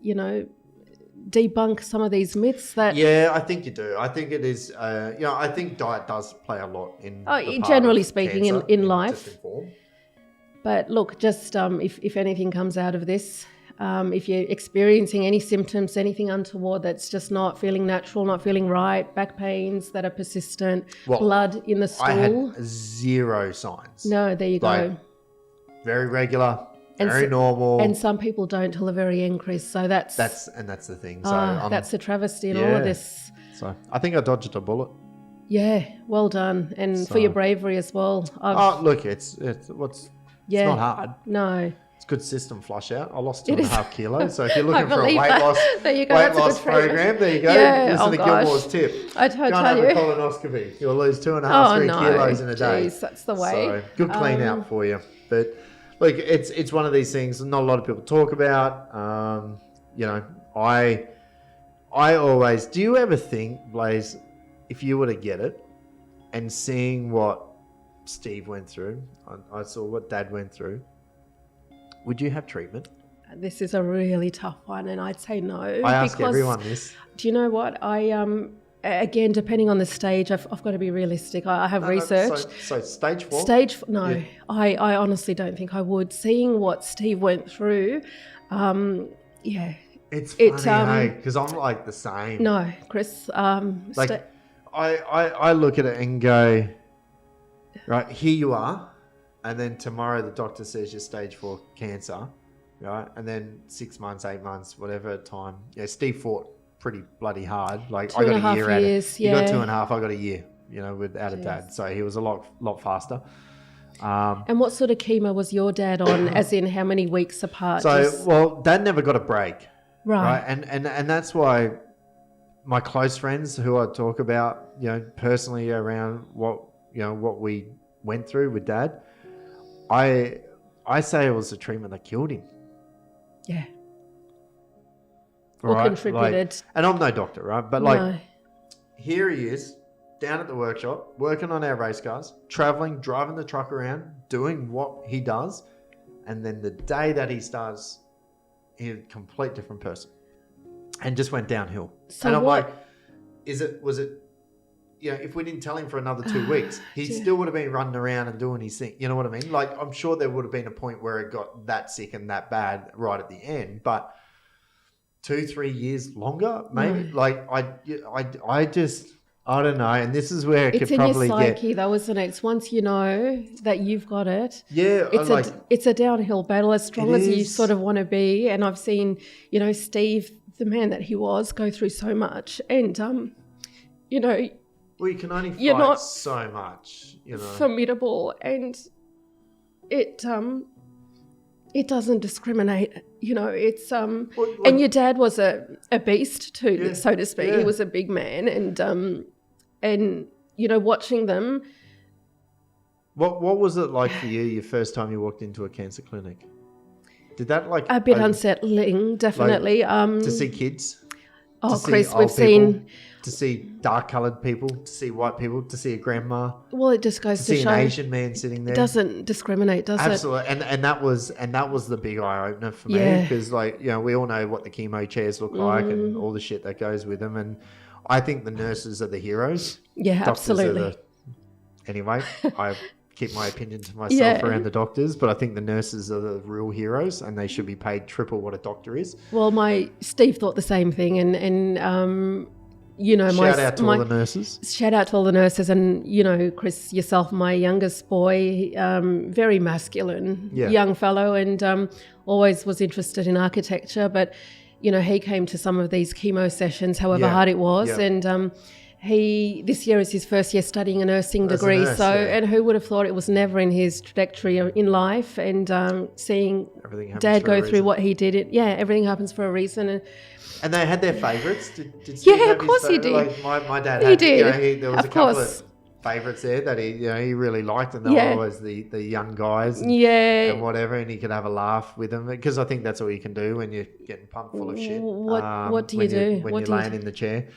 debunk some of these myths that... Yeah, I think you do. I think it is, I think diet does play a lot in generally speaking, cancer, in life. Just in form. But look, just if anything comes out of this, if you're experiencing any symptoms, anything untoward that's just not feeling natural, not feeling right, back pains that are persistent, blood in the stool. I had 0 signs. No, there you go. Very regular, very normal. And some people don't till the very end, Chris. So that's the thing. So that's a travesty in all of this. So I think I dodged a bullet. Yeah, well done, and for your bravery as well. Look, it's not hard. No. Good system flush out. I lost 2.5 kilos. So if you're looking for a weight that. loss program, there you go. Listen to Gilmour's tip. I tell you. Have a colonoscopy. You'll lose 2.5, 3 kilos in a day. Jeez, that's the way. So good clean out for you. But look, it's one of these things not a lot of people talk about. I always. Do you ever think, Blaze, if you were to get it, and seeing what Steve went through, I saw what Dad went through. Would you have treatment? This is a really tough one, and I'd say no. I ask everyone this. Do you know what? Again, depending on the stage, I've got to be realistic. I have researched. So stage 4? No. Yeah. I honestly don't think I would. Seeing what Steve went through, It's funny, because I'm like the same. No, Chris. I look at it and go, right, here you are. And then tomorrow the doctor says you're stage 4 cancer, right? And then 6 months, 8 months, whatever time. Yeah, Steve fought pretty bloody hard. Like I got a year out of it. You got 2.5, I got a year, without a dad. So he was a lot faster. And what sort of chemo was your dad on, as in how many weeks apart? Well, Dad never got a break. Right. And that's why my close friends who I talk about, personally around what we went through with Dad, I say it was the treatment that killed him. Yeah. Right? Contributed. And I'm no doctor, right? But here he is, down at the workshop, working on our race cars, traveling, driving the truck around, doing what he does. And then the day that he starts, he's a complete different person. And just went downhill. So and I'm like, was it, if we didn't tell him for another 2 weeks, he still would have been running around and doing his thing. You know what I mean? Like, I'm sure there would have been a point where it got that sick and that bad right at the end, but 2-3 years longer, maybe. Like, I just, I don't know. And this is where it could probably get... It's in your psyche, though, isn't it? It's once you know that you've got it. Yeah. It's a downhill battle, as strong as you sort of want to be. And I've seen, Steve, the man that he was, go through so much. And, well, you can only fight so much, formidable, and it doesn't discriminate. It's and your dad was a beast too, so to speak. Yeah. He was a big man, and watching them. What was it like for you your first time you walked into a cancer clinic? Did that a bit unsettling, definitely. To see kids. Oh, Chris, we've seen. To see dark-coloured people, to see white people, to see a grandma. Well, it just goes to show an Asian man sitting there. It doesn't discriminate, does it? Absolutely, and that was the big eye opener for me, because we all know what the chemo chairs look like and all the shit that goes with them, and I think the nurses are the heroes. Yeah, absolutely. Anyway, I keep my opinion to myself around the doctors, but I think the nurses are the real heroes, and they should be paid triple what a doctor is. Well, Steve thought the same thing, and shout out to all the nurses. Shout out to all the nurses, and Chris, yourself, my youngest boy, very masculine young fellow, and always was interested in architecture. But he came to some of these chemo sessions, however hard it was, and this year is his first year studying a nursing degree. And who would have thought it was never in his trajectory in life, and seeing Dad go through what he did. Everything happens for a reason. And they had their favourites. Did Steve have of course his he did. Like my dad he had. Did. There was a couple of favourites there that he really liked, and they were always the young guys and whatever, and he could have a laugh with them, because I think that's all you can do when you're getting pumped full of shit. What do you do when you're laying in the chair?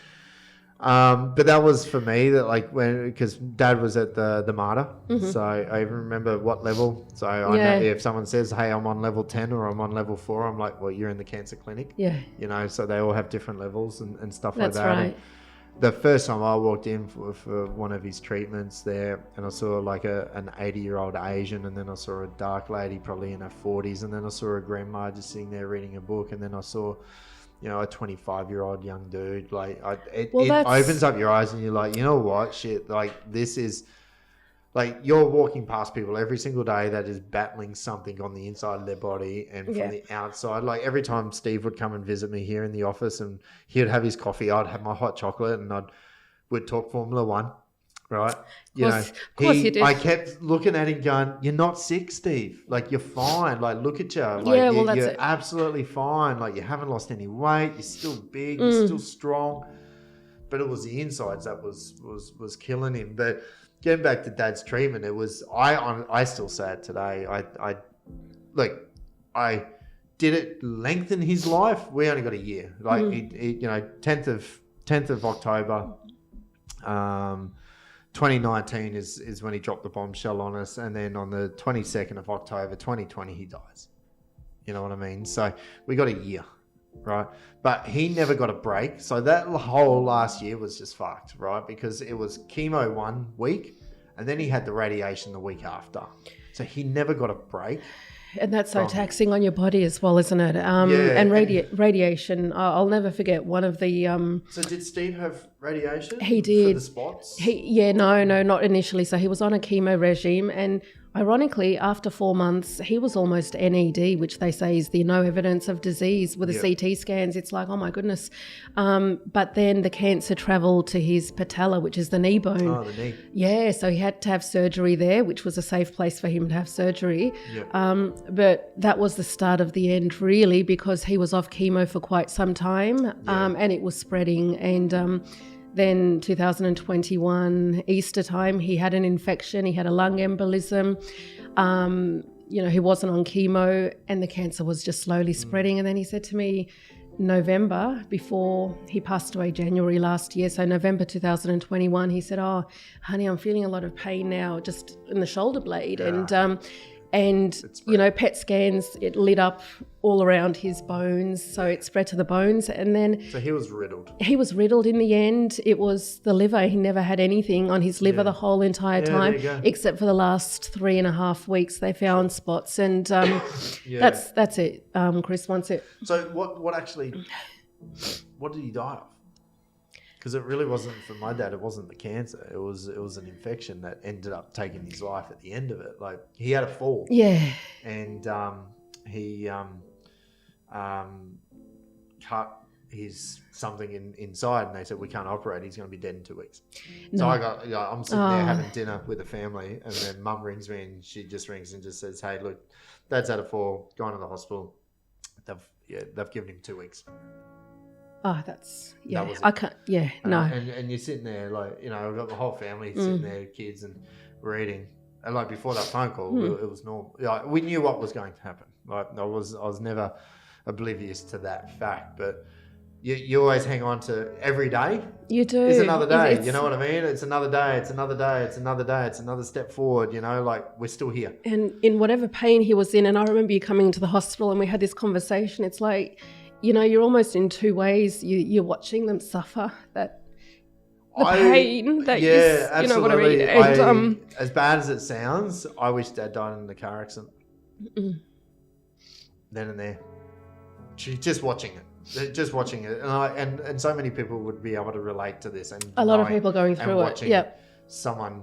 But that was for me because Dad was at the MARTA, so I even remember what level. So I know if someone says, "Hey, I'm on level 10 or I'm on level 4," I'm like, "Well, you're in the cancer clinic." Yeah, so they all have different levels and stuff like that. That's right. And the first time I walked in for one of his treatments there, and I saw an 80-year-old Asian, and then I saw a dark lady probably in her 40s, and then I saw a grandma just sitting there reading a book, and then I saw a 25-year-old young dude. It opens up your eyes, and you're like, you know what, shit, this is, you're walking past people every single day that is battling something on the inside of their body and from the outside. Every time Steve would come and visit me here in the office, and he would have his coffee, I'd have my hot chocolate, and we'd talk Formula One. Right? Of course you did. I kept looking at him going, "You're not sick, Steve. You're fine. Look at you. You're absolutely fine. You haven't lost any weight. You're still big. You're still strong." But it was the insides that was killing him. But getting back to Dad's treatment, it was, I still say it today. I did it lengthen his life. We only got a year. 10th of October, 2019 is when he dropped the bombshell on us, and then on the 22nd of October 2020 he dies. You know what I mean? So we got a year, right? But he never got a break. So that whole last year was just fucked, right? Because it was chemo 1 week, and then he had the radiation the week after. So he never got a break. And that's so taxing on your body as well, isn't it? And radiation, I'll never forget one of the... So did Steve have radiation? He did. For the spots? No, not initially. So he was on a chemo regime, and ironically, after 4 months, he was almost NED, which they say is the no evidence of disease. With the CT scans, it's like, oh my goodness. But then the cancer travelled to his patella, which is the knee bone. Oh, the knee. Yeah, so he had to have surgery there, which was a safe place for him to have surgery. Yep. But that was the start of the end, really, because he was off chemo for quite some time, and it was spreading. And then 2021, Easter time, he had an infection. He had a lung embolism. He wasn't on chemo, and the cancer was just slowly spreading. And then he said to me, November, before he passed away, January last year, so November 2021, he said, "Oh, honey, I'm feeling a lot of pain now, just in the shoulder blade." And And, PET scans, it lit up all around his bones, so it spread to the bones. And then... So he was riddled. He was riddled in the end. It was the liver. He never had anything on his liver the whole entire time, except for the last 3.5 weeks they found spots. And that's it, Chris, once it... So what did he die of? Because it really wasn't, for my dad, it wasn't the cancer. It was an infection that ended up taking his life at the end of it. Like, he had a fall. Yeah. And he cut his something inside, and they said, we can't operate. He's going to be dead in 2 weeks. No. So I'm sitting there having dinner with the family, and then Mum rings me, and she just rings and just says, hey, look, Dad's had a fall, gone to the hospital. They've given him 2 weeks. Oh, that's, I can't, no. And you're sitting there, like, I've got the whole family sitting there, kids, and we're eating. And, like, before that phone call, it was normal. Like, we knew what was going to happen. Like, I was never oblivious to that fact. But you always hang on to every day. You do. It's another day, you know what I mean? It's another day, it's another day, it's another day, it's another step forward, like, we're still here. And in whatever pain he was in, and I remember you coming into the hospital and we had this conversation, it's like... you're almost in two ways. You're watching them suffer, the pain that absolutely. You know what I mean? And, as bad as it sounds, I wish Dad died in a car accident. Then and there. Just watching it. And so many people would be able to relate to this. And a lot of people going through it. Yep. Someone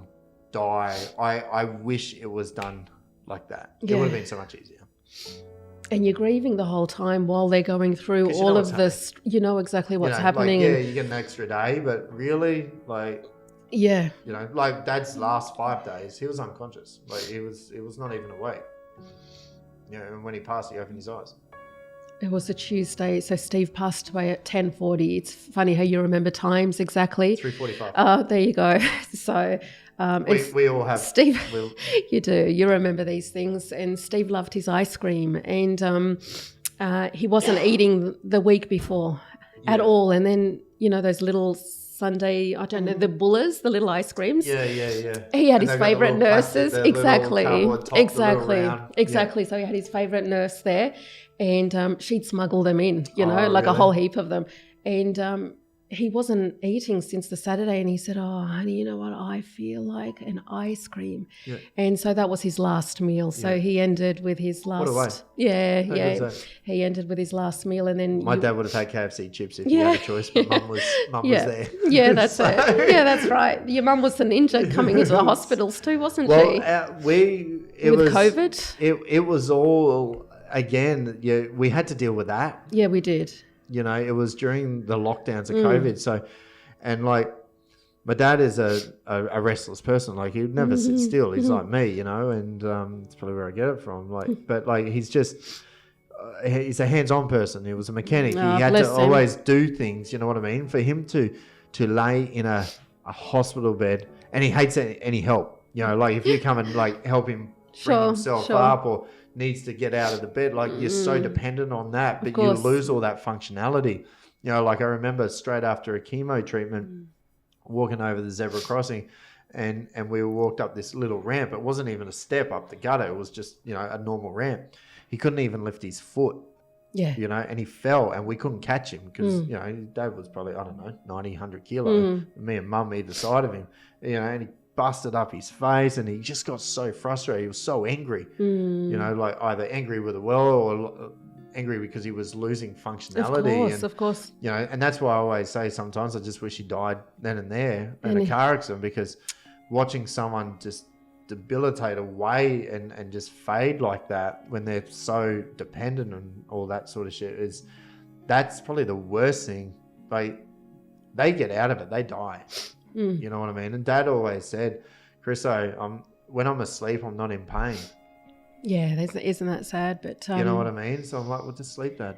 die. I wish it was done like that. It would have been so much easier. And you're grieving the whole time while they're going through all of this. You know exactly what's happening. Like, you get an extra day, but really, like... Yeah. Like Dad's last 5 days, he was unconscious. Like, he was not even awake. And when he passed, he opened his eyes. It was a Tuesday, so Steve passed away at 10:40. It's funny how you remember times exactly. 3:45. There you go. So... we all have... Steve, you do. You remember these things. And Steve loved his ice cream. And he wasn't eating the week before at all. And then, those little Sunday, I don't know, the bullers, the little ice creams. Yeah. He had his favourite nurses. Exactly. Exactly. So he had his favourite nurse there. And she'd smuggle them in, like a whole heap of them. And... he wasn't eating since the Saturday, and he said, oh, honey, you know what? I feel like an ice cream. Yeah. And so that was his last meal. So he ended with his last... What a way. He ended with his last meal, and then... My dad would have had KFC chips if he had a choice, but Mum was there. Yeah, that's it. Yeah, that's right. Your mum was the ninja coming into the hospitals too, wasn't she? With COVID? It was all, again, we had to deal with that. Yeah, we did. It was during the lockdowns of COVID. So, and like, my dad is a restless person. Like, he would never sit still. He's like me, and it's probably where I get it from. Like, but like, he's just, he's a hands-on person. He was a mechanic. He had to always do things. You know what I mean? For him to lay in a hospital bed, and he hates any help. Like, if you come and like help him bring himself up, or needs to get out of the bed, like, you're so dependent on that, but you lose all that functionality. Like, I remember straight after a chemo treatment, walking over the zebra crossing, and we walked up this little ramp. It wasn't even a step up the gutter. It was just, a normal ramp. He couldn't even lift his foot. Yeah. And he fell, and we couldn't catch him because, his dad was probably, I don't know, 90, 100 kilo. Me and Mum either side of him, and he busted up his face, and he just got so frustrated. He was so angry, like either angry with the world or angry because he was losing functionality. Of course. And that's why I always say sometimes I just wish he died then and there in a car accident, because watching someone just debilitate away and just fade like that when they're so dependent on all that sort of shit that's probably the worst thing. They get out of it, they die. You know what I mean? And Dad always said, Chriso, when I'm asleep, I'm not in pain. Yeah, isn't that sad? But you know what I mean? So I'm like, well, just sleep, Dad.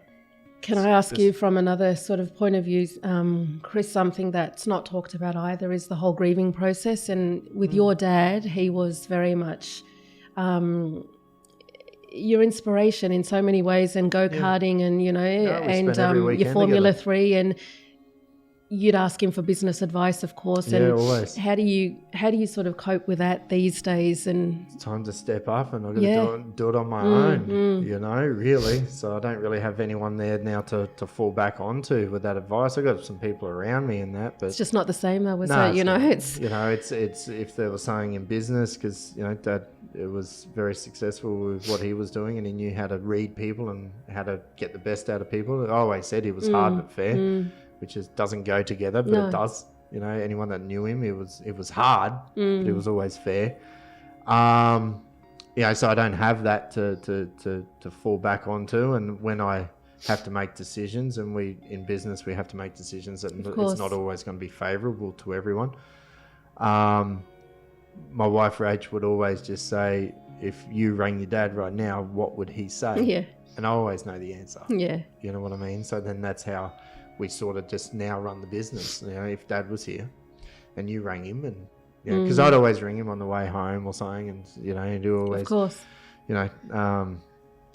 Can I ask you from another sort of point of view, Chris, something that's not talked about either is the whole grieving process. And with your dad, he was very much your inspiration in so many ways, and go-karting and, and your Formula 3. And you'd ask him for business advice, of course. And always. How do you sort of cope with that these days? And it's time to step up, and I've got to do it on my own, really. So I don't really have anyone there now to fall back onto with that advice. I've got some people around me in that, but it's just not the same though, is it? It's if there was something in business, because Dad was very successful with what he was doing, and he knew how to read people and how to get the best out of people. I always said he was hard but fair, which doesn't go together, but it does. Anyone that knew him, it was hard, but it was always fair. So I don't have that to fall back onto, and when I have to make decisions, and in business we have to make decisions that it's not always going to be favourable to everyone. My wife Rach would always just say, if you rang your dad right now, what would he say? Yeah. And I always know the answer. Yeah. You know what I mean? So then that's how we sort of just now run the business. If Dad was here and you rang him, and because I'd always ring him on the way home or something, and he'd always, of course,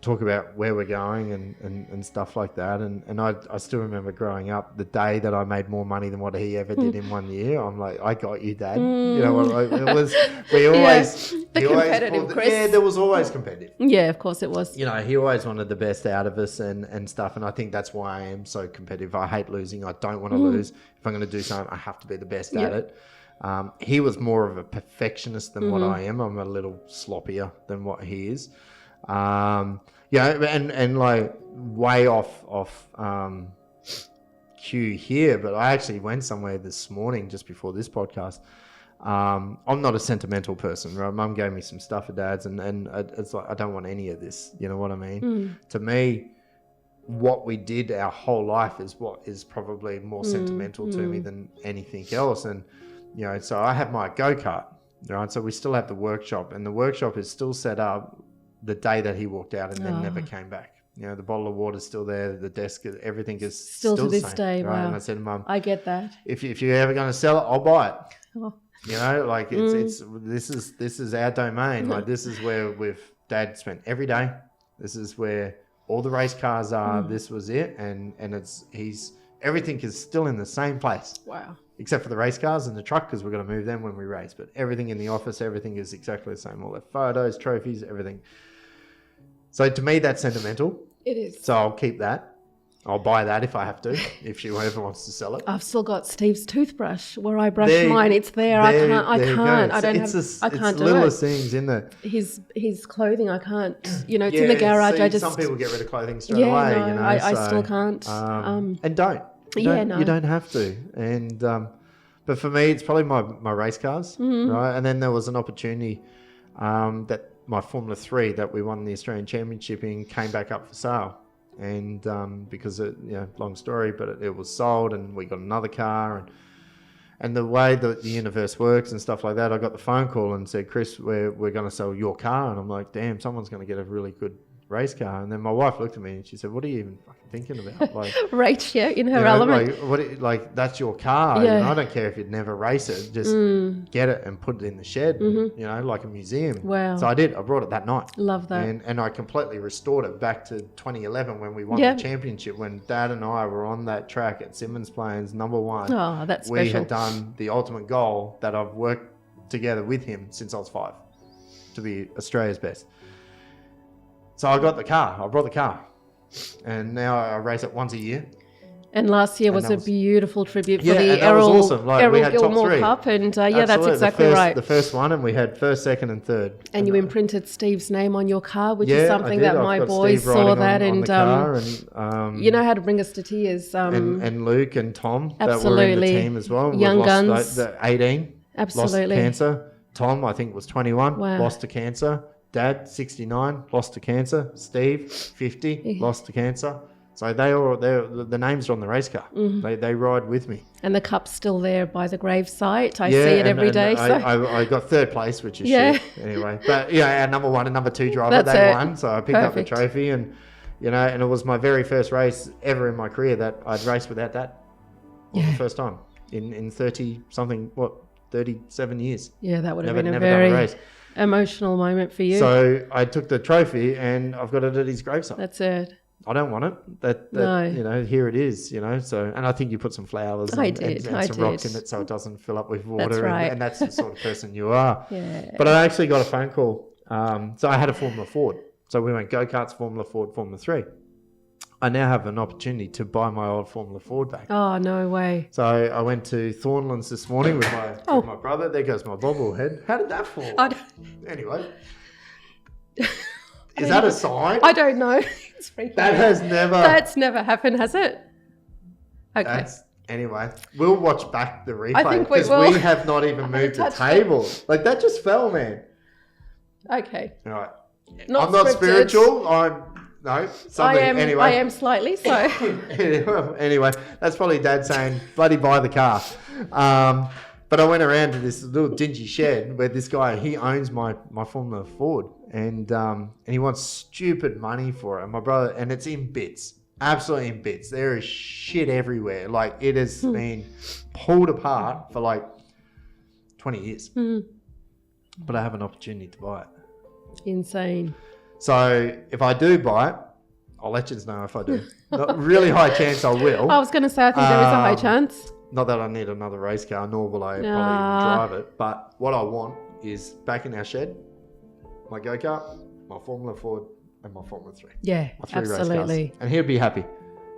talk about where we're going and stuff like that. And I still remember growing up, the day that I made more money than what he ever did in 1 year. I'm like, I got you, Dad. It was, we always, the competitive, Chris. Yeah, there was always competitive. Yeah, of course it was. He always wanted the best out of us and stuff. And I think that's why I am so competitive. I hate losing. I don't want to lose. If I'm going to do something, I have to be the best at it. He was more of a perfectionist than what I am. I'm a little sloppier than what he is. And like way off cue here, but I actually went somewhere this morning just before this podcast. I'm not a sentimental person, right? Mum gave me some stuff for Dad's, and it's like, I don't want any of this. You know what I mean? To me, what we did our whole life is what is probably more sentimental to me than anything else. And so I have my go-kart, right? So we still have the workshop, and the workshop is still set up the day that he walked out and then never came back. The bottle of water's still there, the desk, everything is still to this the same, day. right? Wow. And I said to Mum, I get that. If you're ever going to sell it, I'll buy it. Oh. This is our domain. Like, this is where Dad spent every day. This is where all the race cars are. This was it, and everything is still in the same place. Wow. Except for the race cars and the truck, because we're going to move them when we race. But everything in the office, everything is exactly the same. All the photos, trophies, everything. So to me, that's sentimental. It is. So I'll keep that. I'll buy that if I have to, if she ever wants to sell it. I've still got Steve's toothbrush where I brush mine. It's there. I can't. I can't do it. Littlest things in there. His clothing, I can't. It's in the garage. See, some people get rid of clothing straight away. I still can't. And don't. You don't have to. And but for me, it's probably my race cars, right? And then there was an opportunity that my Formula 3 that we won the Australian Championship in came back up for sale. And because long story, but it was sold, and we got another car, and the way that the universe works and stuff like that, I got the phone call and said, Chris, we're going to sell your car. And I'm like, damn, someone's going to get a really good race car. And then my wife looked at me and she said, what are you even fucking thinking about? Like, right, in her element. Like that's your car. Yeah. I don't care if you'd never race it. Just get it and put it in the shed, like a museum. Wow. So I did. I brought it that night. Love that. And I completely restored it back to 2011 when we won the championship, when Dad and I were on that track at Simmons Plains, number 1. Oh, that's special. We had done the ultimate goal that I've worked together with him since I was 5 to be Australia's best. So I got the car. I brought the car. And now I race it once a year. And last year was a beautiful tribute for the Errol, awesome. Errol Gilmour Cup. And that's exactly right. The first one, and we had first, second and third. And you imprinted Steve's name on your car, which is something that my boys saw that. And you know how to bring us to tears. And Luke and Tom absolutely. that were in the team as well. Young guns. The 18. Absolutely. Lost to cancer. Tom, I think, was 21. Wow. Lost to cancer. Dad, 69, lost to cancer. Steve, 50, lost to cancer. So the names are on the race car. They ride with me. And the cup's still there by the gravesite. I see it every day. I got third place, which is shit anyway. But our number 1 and number 2 driver, they won. So I picked up the trophy, and and it was my very first race ever in my career that I'd raced without Dad. For the first time in 37 years. Yeah, that would have been a very emotional moment for you. So I took the trophy and I've got it at his gravesite. That's it. I don't want it. That No. you know, here it is, you know. So, and I think you put some flowers and some rocks in it so it doesn't fill up with water. That's right. And that's the sort of person you are. Yeah. But I actually got a phone call. So I had a Formula Ford. So we went go-karts, Formula Ford, Formula 3. I now have an opportunity to buy my old Formula Ford back. Oh, no way. So I went to Thornlands this morning with my brother. There goes my bobblehead. How did that fall? Anyway. Is that a sign? I don't know. It's freaking That out. has never... That's never happened, has it? Okay. Anyway, we'll watch back the replay. I think we because will. we have not even moved the touched table. Like, that just fell, man. Okay. All right. Not I'm not scripted. spiritual. Anyway. I am slightly, so. Anyway, that's probably Dad saying, bloody buy the car. But I went around to this little dingy shed where this guy, he owns my Formula Ford, and he wants stupid money for it. And my brother, and it's in bits, absolutely in bits. There is shit everywhere. Like, it has been pulled apart for like 20 years. But I have an opportunity to buy it. Insane. So if I do buy it, I'll let you know if I do. Not really high chance I will. I was going to say, I think there is a high chance. Not that I need another race car, nor will I probably even drive it. But what I want is back in our shed, my go-kart, my Formula Ford, and my Formula 3. Yeah, My 3 race absolutely. cars. And he'd be happy.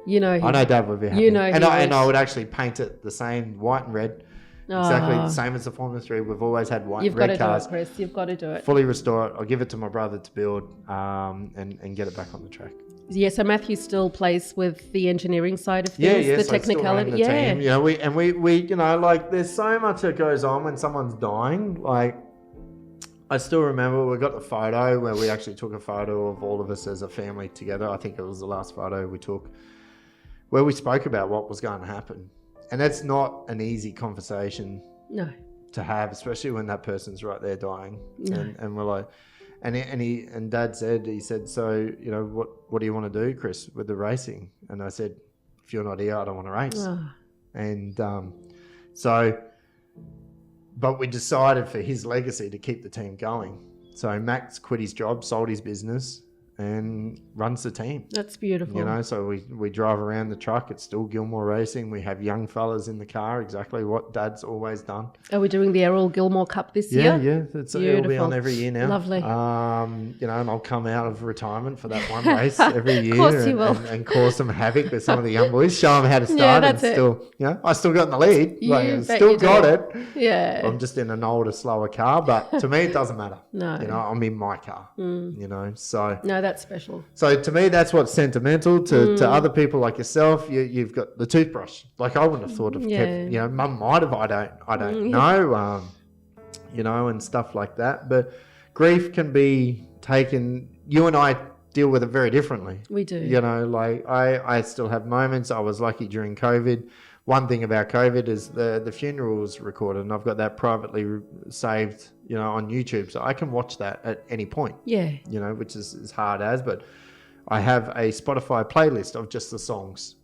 You know, I know Dad would be happy. You know, and I would actually paint it the same white and red. Exactly the same as the Formula 3. We've always had white and red cars. You've got to do it, Chris. You've got to do it. Fully restore it. I'll give it to my brother to build and get it back on the track. Yeah, so Matthew still plays with the engineering side of things, the technicality. The team. You know, we you know, like, there's so much that goes on when someone's dying. Like, I still remember we got the photo where we actually took a photo of all of us as a family together. I think it was the last photo we took where we spoke about what was going to happen. And that's not an easy conversation to have, especially when that person's right there dying. No. And we're like, and Dad said, he said, so, you know, what do you want to do, Chris, with the racing? And I said, if you're not here, I don't want to race. And but we decided for his legacy to keep the team going. So Max quit his job, sold his business, and runs the team. That's beautiful. You know, so we drive around the truck. It's still Gilmour Racing. We have young fellas in the car, exactly what Dad's always done. Are we doing the Errol Gilmour Cup this year? Yeah. It'll be on every year now. Lovely. You know, and I'll come out of retirement for that one race every year. Of course you will. And cause some havoc with some of the young boys. Show them how to start. That's and it. Still, you know, I still got in the lead. You bet still you got do. it. Yeah. I'm just in an older, slower car. But to me, it doesn't matter. No. You know, I'm in my car. You know, so. No, that's special. So to me, that's what's sentimental. To other people like yourself, you've got the toothbrush. Like, I wouldn't have thought of kept, you know, Mum might have, I don't know, you know, and stuff like that. But grief can be taken, you and I deal with it very differently. We do. You know, like I still have moments. I was lucky during COVID. One thing about COVID is the funeral was recorded, and I've got that privately saved, you know, on YouTube. So I can watch that at any point. Yeah. You know, which is as hard as, but I have a Spotify playlist of just the songs.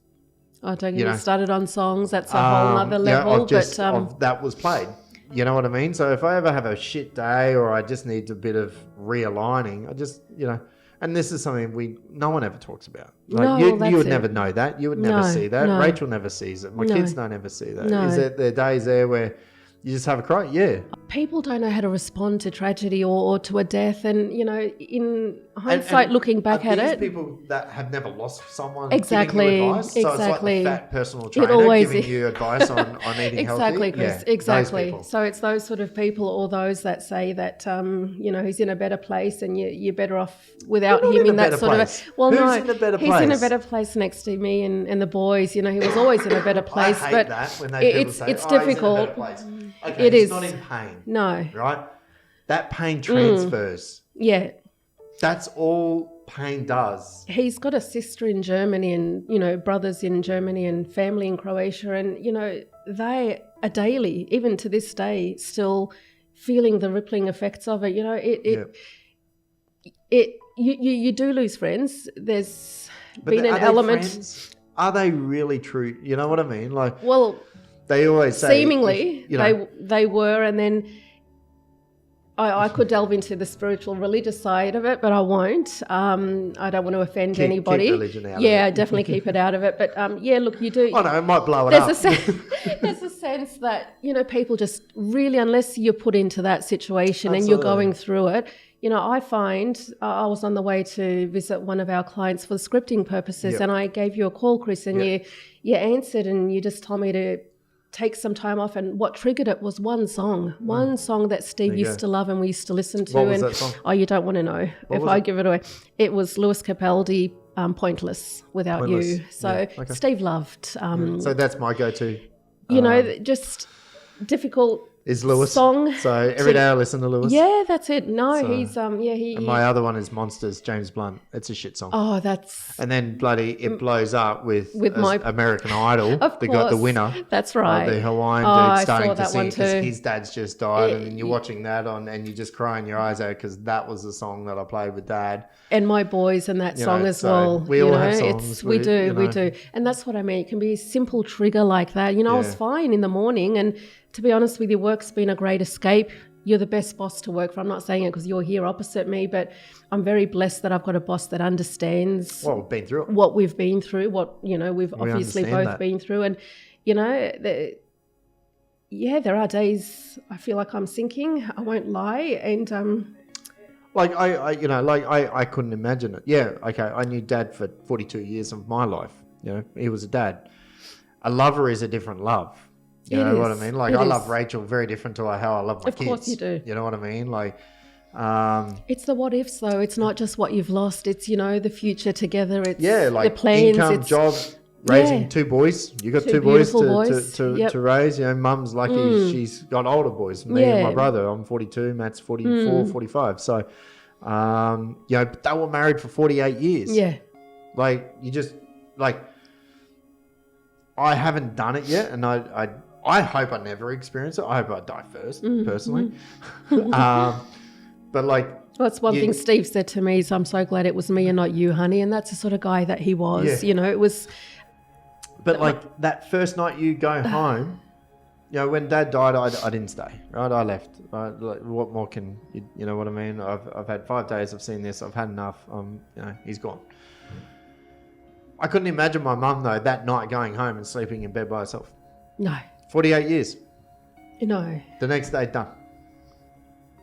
Oh, don't get me started on songs. That's a whole other level. That was played. You know what I mean? So if I ever have a shit day or I just need a bit of realigning, I just, you know, and this is something no one ever talks about. Like, you would never know that. You would never see that. No. Rachel never sees it. My kids don't ever see that. No. Is there days there where you just have a cry? Yeah. People don't know how to respond to tragedy or to a death. And, you know, in hindsight, looking back at it. People that have never lost someone exactly, giving you advice. So it's like the fat personal trainer giving you advice on eating exactly, healthy. Chris, Yeah, exactly. So it's those sort of people or those that say that, you know, he's in a better place and you're better off without him in that sort place. of... Well, Who's in a better place? He's in a better place next to me and the boys. You know, he was always in a better place. I hate but that when it's difficult. He's in a better place. Okay, it he's is not in pain. No. Right? That pain transfers. Yeah. That's all pain does. He's got a sister in Germany and, you know, brothers in Germany and family in Croatia. And, you know, they are daily, even to this day, still feeling the rippling effects of it. You know, you do lose friends. There's been an element. Friends? Are they really true? You know what I mean? Like, well, they always say, seemingly, you know, they were, and then I could delve into the spiritual, religious side of it, but I won't. I don't want to offend anybody. Keep religion out of it. Definitely keep it out of it. But look, you do. Oh no, it might blow it there's up. There's a sense that, people just really, unless you're put into that situation and Absolutely. you're going through it, I find I was on the way to visit one of our clients for scripting purposes, and I gave you a call, Chris, and you answered, and you just told me to take some time off, and what triggered it was one song that Steve used to love and we used to listen to. What was that song? Oh, you don't want to know if I give it away. It was Lewis Capaldi, Pointless Without You. So Steve loved. So that's my go-to. Just difficult is Lewis song. So every day I listen to Lewis. Yeah, that's it. No, So- he's And my other one is Monsters, James Blunt. It's a shit song. Oh, that's And then bloody it blows up with my- American Idol. Of They got the course. winner. That's right. The Hawaiian I dude starting saw to that sing one because too. his dad's just died, and then you're watching that on, and you just crying your eyes out because that was the song that I played with Dad. And my boys and that song as so well. we all have songs. We do. you know. And that's what I mean. It can be a simple trigger like that. I was fine in the morning, and to be honest with you, work's been a great escape. You're the best boss to work for. I'm not saying it because you're here opposite me, but I'm very blessed that I've got a boss that understands Well, we've been through it. what we've been through, what, we've obviously understand both that. been through. And, there are days I feel like I'm sinking. I won't lie. And, Like I couldn't imagine it. Yeah, okay. I knew Dad for 42 years of my life. He was a dad. A lover is a different love. You know what I mean? Like I love Rachel very different to how I love my kids. Of course you do. You know what I mean? Like, it's the what ifs though. It's not just what you've lost. It's, the future together. It's like the plans. income, It's job, raising two boys. You got two boys beautiful boys. to raise. Mum's lucky she's got older boys. Me and my brother. I'm 42. Matt's 44, 45. So, but they were married for 48 years. Yeah. Like you just I haven't done it yet, and I hope I never experience it. I hope I die first, personally. But like, well, that's one thing Steve said to me is, I'm so glad it was me and not you, honey. And that's the sort of guy that he was. Yeah. It was. But like that first night you go home, when Dad died, I didn't stay. Right, I left. Like, what more can you know what I mean? I've had 5 days. I've seen this. I've had enough. He's gone. I couldn't imagine my mum though that night going home and sleeping in bed by herself. No. 48 years. No. The next day done.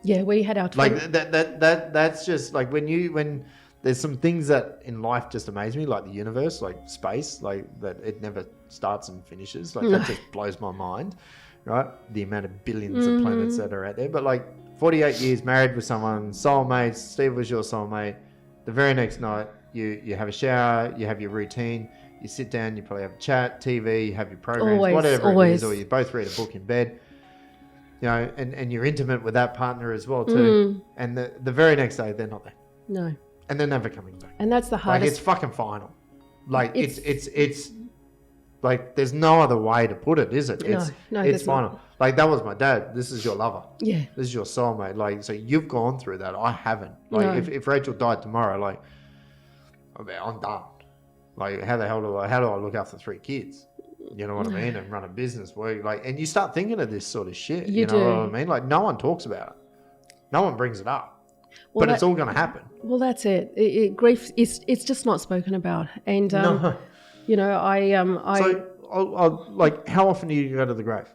Yeah, we had our like that's just like when there's some things that in life just amaze me, like the universe, like space, like that it never starts and finishes. Like that just blows my mind, right? The amount of billions of planets that are out there. But like 48 years married with someone, soulmates. Steve was your soulmate. The very next night, you have a shower, you have your routine, you sit down, you probably have a chat, TV, you have your programs, whatever it is, or you both read a book in bed. And you're intimate with that partner as well too. And the very next day they're not there. No. And they're never coming back. And that's the hardest. Like it's fucking final. Like it's like there's no other way to put it, is it? It's final. Not. Like that was my dad. This is your lover. Yeah. This is your soulmate. Like so you've gone through that. I haven't. Like if Rachel died tomorrow, like I'm done. Like how the hell do I look after 3 kids? You know what I mean? And run a business, and you start thinking of this sort of shit. You know what I mean? Like no one talks about it. No one brings it up. Well, but it's all going to happen. Well, that's it. Grief it's just not spoken about. And So I'll like how often do you go to the grave?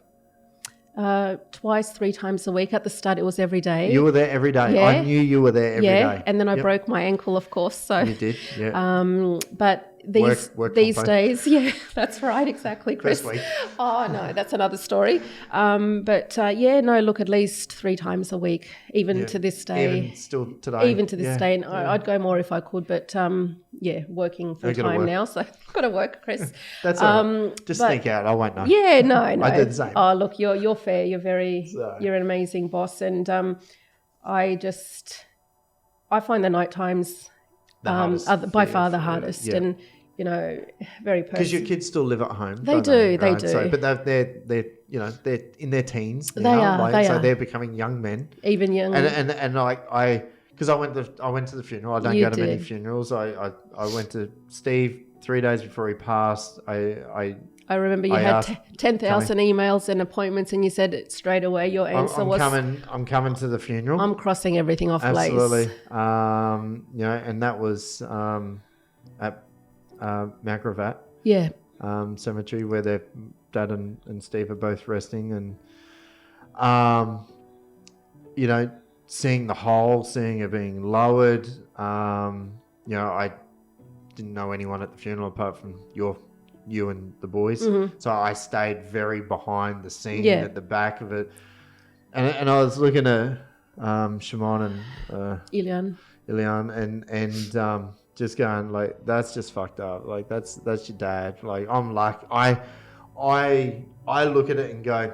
2, 3 times a week. At the start, it was every day. You were there every day. Yeah. I knew you were there every day. And then I broke my ankle, of course. So you did, yeah. But these days, that's right, exactly, Chris. First week. Oh no, that's another story. Look, at least 3 times a week, even to this day. Even still today. Even to this day, and I'd go more if I could, but working full time now, so I've got to work, Chris. That's all right. Just sneak out. I won't know. Yeah, no. I did the same. Oh, look, you're fair. You're an amazing boss, and I find the night times are by far the hardest, and very personal. Because your kids still live at home. They do. So, but they're in their teens now. They are. So they're becoming young men. Even young. And because I went to the funeral. I don't go to many funerals. I went to Steve 3 days before he passed. I I remember you had 10,000 emails and appointments, and you said straight away your answer was, I'm coming to the funeral. I'm crossing everything off, Absolutely. Blaze. And that was at Mount Gravatt Cemetery, where their dad and Steve are both resting, and seeing the hole, seeing it being lowered. I didn't know anyone at the funeral apart from you and the boys. Mm-hmm. So I stayed very behind the scene at the back of it. And I was looking at Shimon and Ilian and just going like, that's just fucked up. Like that's your dad. Like I'm like I look at it and go,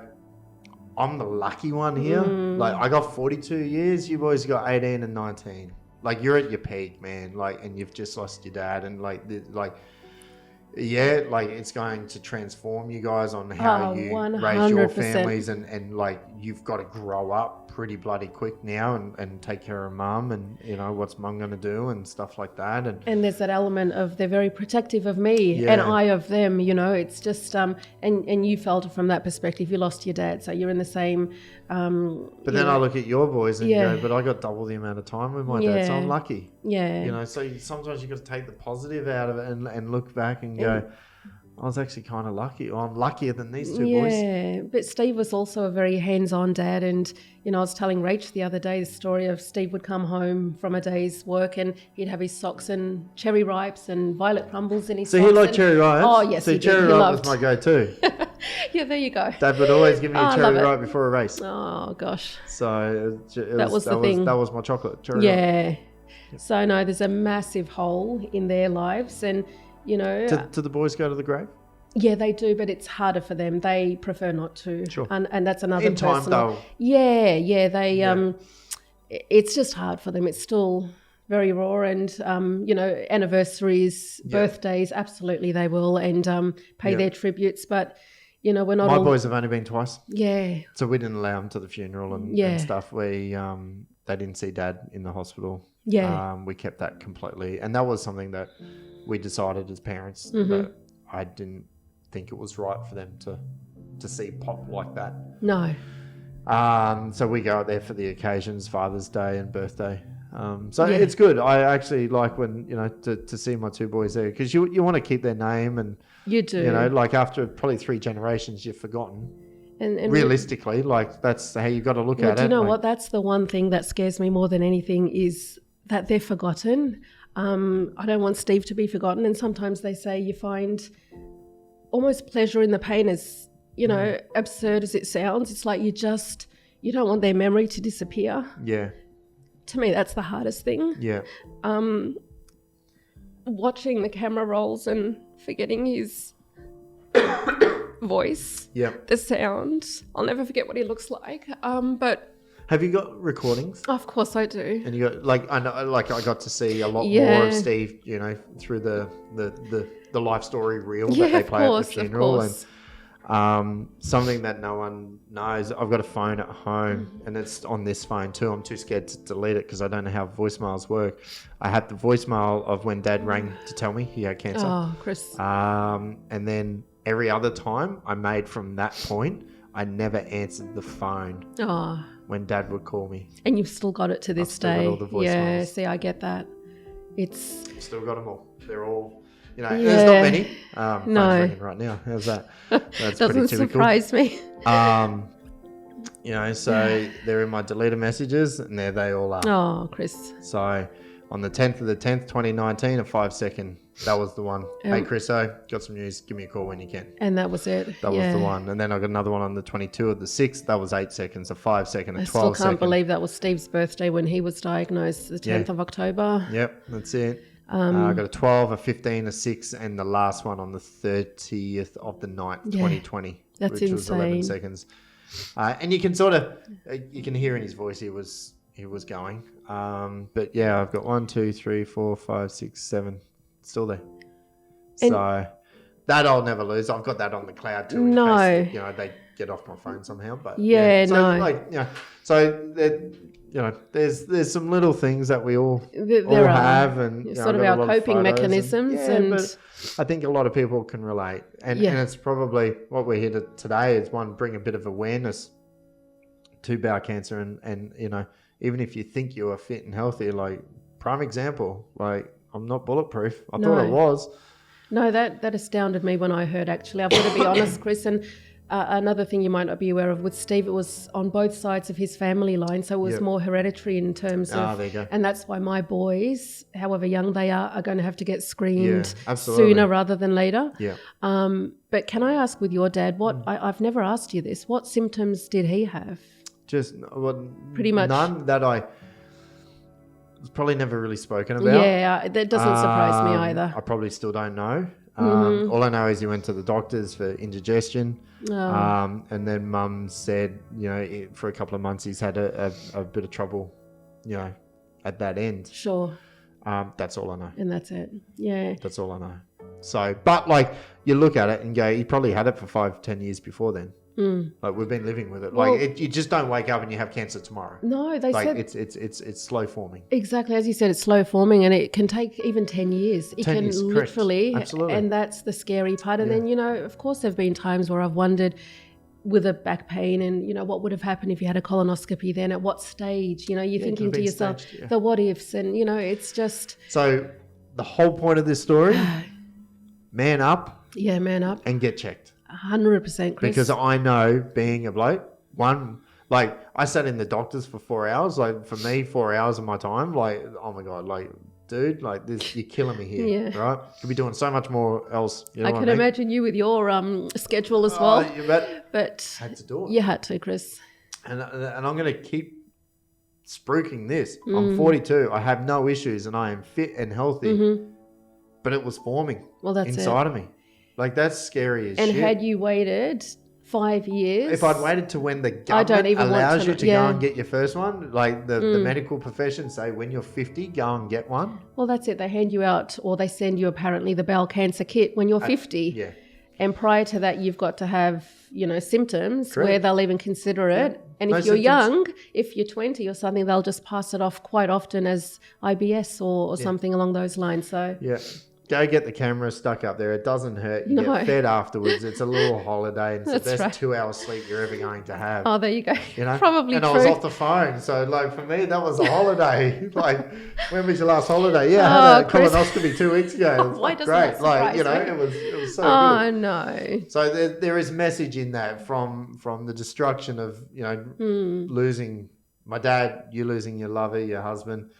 I'm the lucky one here. Like I got 42 years, you boys got 18 and 19. Like you're at your peak, man. Like, and you've just lost your dad, and it's going to transform you guys on how you 100%. raise your families, and like you've got to grow up pretty bloody quick now and take care of mum, and what's mum going to do and stuff like that. And there's that element of they're very protective of me and I of them. It's just and you felt it from that perspective. You lost your dad, so you're in the same. But then I look at your boys and go, but I got double the amount of time with my dad, so I'm lucky. Yeah. So sometimes you've got to take the positive out of it and look back and go, I was actually kind of lucky. Or I'm luckier than these two boys. Yeah, but Steve was also a very hands-on dad. And, I was telling Rach the other day the story of Steve would come home from a day's work and he'd have his socks and cherry ripes and violet crumbles in his socks. So he liked cherry ripes? Oh, yes, he did. Cherry ripe was my go-to. Yeah, there you go. Dad would always give me a cherry ripe before a race. Oh, gosh. So that was the thing. That was my chocolate, cherry ripe. Yeah. So, no, there's a massive hole in their lives. And, do the boys go to the grave? Yeah, they do, but it's harder for them. They prefer not to. Sure. And that's another in time, personal... though. Yeah, they... it's just hard for them. It's still very raw, and, anniversaries, birthdays, absolutely they will, and pay their tributes. But, we're not My boys have only been twice. Yeah. So we didn't allow them to the funeral and stuff. They didn't see Dad in the hospital. Yeah. We kept that completely. And that was something that we decided as parents that I didn't think it was right for them to see Pop like that. No. So we go out there for the occasions, Father's Day and birthday. It's good. I actually like when, to see my two boys there, because you want to keep their name, and you do. Like after probably 3 generations, you've forgotten. And realistically, that's how you've got to look at it. Do you know what? That's the one thing that scares me more than anything, is that they're forgotten. I don't want Steve to be forgotten. And sometimes they say you find almost pleasure in the pain, as, absurd as it sounds. It's like you don't want their memory to disappear. Yeah. To me, that's the hardest thing. Yeah. Watching the camera rolls and forgetting his voice. Yeah. The sound. I'll never forget what he looks like. But have you got recordings? Of course I do. And you got I know, I got to see a lot more of Steve, through the life story reel that they play at the funeral. And something that no one knows, I've got a phone at home, and it's on this phone too. I'm too scared to delete it because I don't know how voicemails work. I had the voicemail of when Dad rang to tell me he had cancer. Oh, Chris. And then every other time I made from that point, I never answered the phone. Oh. When Dad would call me. And you've still got it to this day. Got all the voicemails. Yeah, see, I get that. Still got them all. They're all, there's not many. No. Phone's ringing right now. How's that? That's doesn't surprise me. So they're in my deleted messages, and there they all are. Oh, Chris. So on the 10th of the 10th, 2019, a 5-second. That was the one. Hey, Chriso, got some news. Give me a call when you can. And that was it. That was the one. And then I got another one on the 22th of the 6th. That was 8 seconds, a 5-second, a 12 second. I still can't believe that was Steve's birthday when he was diagnosed, the 10th of October. Yep, that's it. I got a 12, a 15, a 6, and the last one on the 30th of the 9th, 2020. That's which insane. Was 11 seconds. And you can you can hear in his voice he was going. But yeah, I've got 1, 2, 3, 4, 5, 6, 7 still there. So that I'll never lose. I've got that on the cloud too. In case, they get off my phone somehow. But there's some little things that we all have, and sort of our coping mechanisms. But I think a lot of people can relate, and it's probably what we're here today is bring a bit of awareness to bowel cancer, and even if you think you are fit and healthy, like prime example, like I'm not bulletproof. I thought I was. No, that astounded me when I heard. Actually, I've got to be honest, Chris, and. Another thing you might not be aware of with Steve, it was on both sides of his family line, so it was more hereditary in terms of, there you go. And that's why my boys, however young they are going to have to get screened sooner rather than later. Yeah. But can I ask with your dad, I've never asked you this, what symptoms did he have? Just pretty much none that I probably never really spoken about. Yeah, that doesn't surprise me either. I probably still don't know. All I know is he went to the doctors for indigestion. And then Mum said, for a couple of months he's had a bit of trouble, at that end. Sure. That's all I know. And that's it. Yeah. That's all I know. So, but like you look at it and go, he probably had it for 5-10 years before then. Like we've been living with it. Well, like you just don't wake up and you have cancer tomorrow. No, they said it's slow forming. Exactly, as you said, it's slow forming, and it can take even 10 years. It 10 can years, literally, absolutely, and that's the scary part. And then of course, there've been times where I've wondered, with a back pain, and what would have happened if you had a colonoscopy? Then at what stage? You're thinking to yourself, the what ifs, and it's just. So the whole point of this story, man up. Yeah, man up and get checked. 100%, Chris. Because I know, being a bloke, I sat in the doctors for 4 hours. Like for me, 4 hours of my time, like, oh my God, like, dude, like this, you're killing me here, right? Could be doing so much more else. I can imagine you with your schedule as well. But had to do it. You had to, Chris. And I'm going to keep spruiking this. I'm 42. I have no issues, and I am fit and healthy. But it was forming inside of me. Like, that's scary as shit. And had you waited 5 years? If I'd waited to when the government allows you to go and get your first one, like the medical profession say, when you're 50, go and get one. Well, that's it. They hand you out, or they send you apparently the bowel cancer kit when you're 50. Yeah. And prior to that, you've got to have, symptoms. Correct. Where they'll even consider it. Yeah. And if you're young, if you're 20 or something, they'll just pass it off quite often as IBS or something along those lines. So yeah. Go get the camera stuck up there. It doesn't hurt. You get fed afterwards. It's a little holiday. It's the best 2 hours sleep you're ever going to have. Oh, there you go. Probably and true. I was off the phone. So, like, for me, that was a holiday. Like, when was your last holiday? Yeah, I had a colonoscopy 2 weeks ago. It was great. Like, it was so good. Oh, no. So there is message in that from the destruction of, losing my dad, you losing your lover, your husband,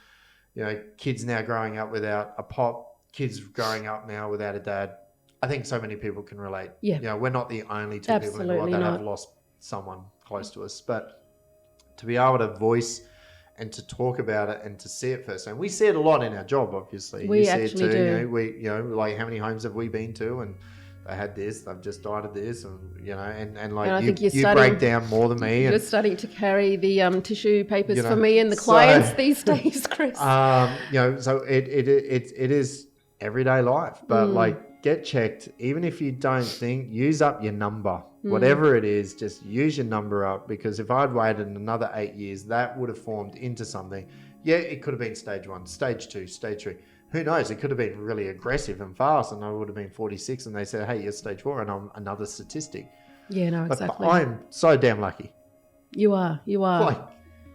kids now growing up without a pop. Kids growing up now without a dad. I think so many people can relate. Yeah. We're not the only two people in the world that have lost someone close to us. But to be able to voice and to talk about it and to see it first. And we see it a lot in our job, obviously. We actually do. Like, how many homes have we been to? And they had this, they've just died of this, and like you break down more than me. You're starting to carry the tissue papers for me and the clients these days, Chris. So it is everyday life, but like, get checked. Even if you don't think, use up your number, whatever it is, just use your number up, because if I'd waited another 8 years, that would have formed into something. Yeah, it could have been stage 1, stage 2, stage 3. Who knows? It could have been really aggressive and fast, and I would have been 46, and they said, hey, you're stage 4, and I'm another statistic. Yeah, no, exactly. But I'm so damn lucky. You are. Like,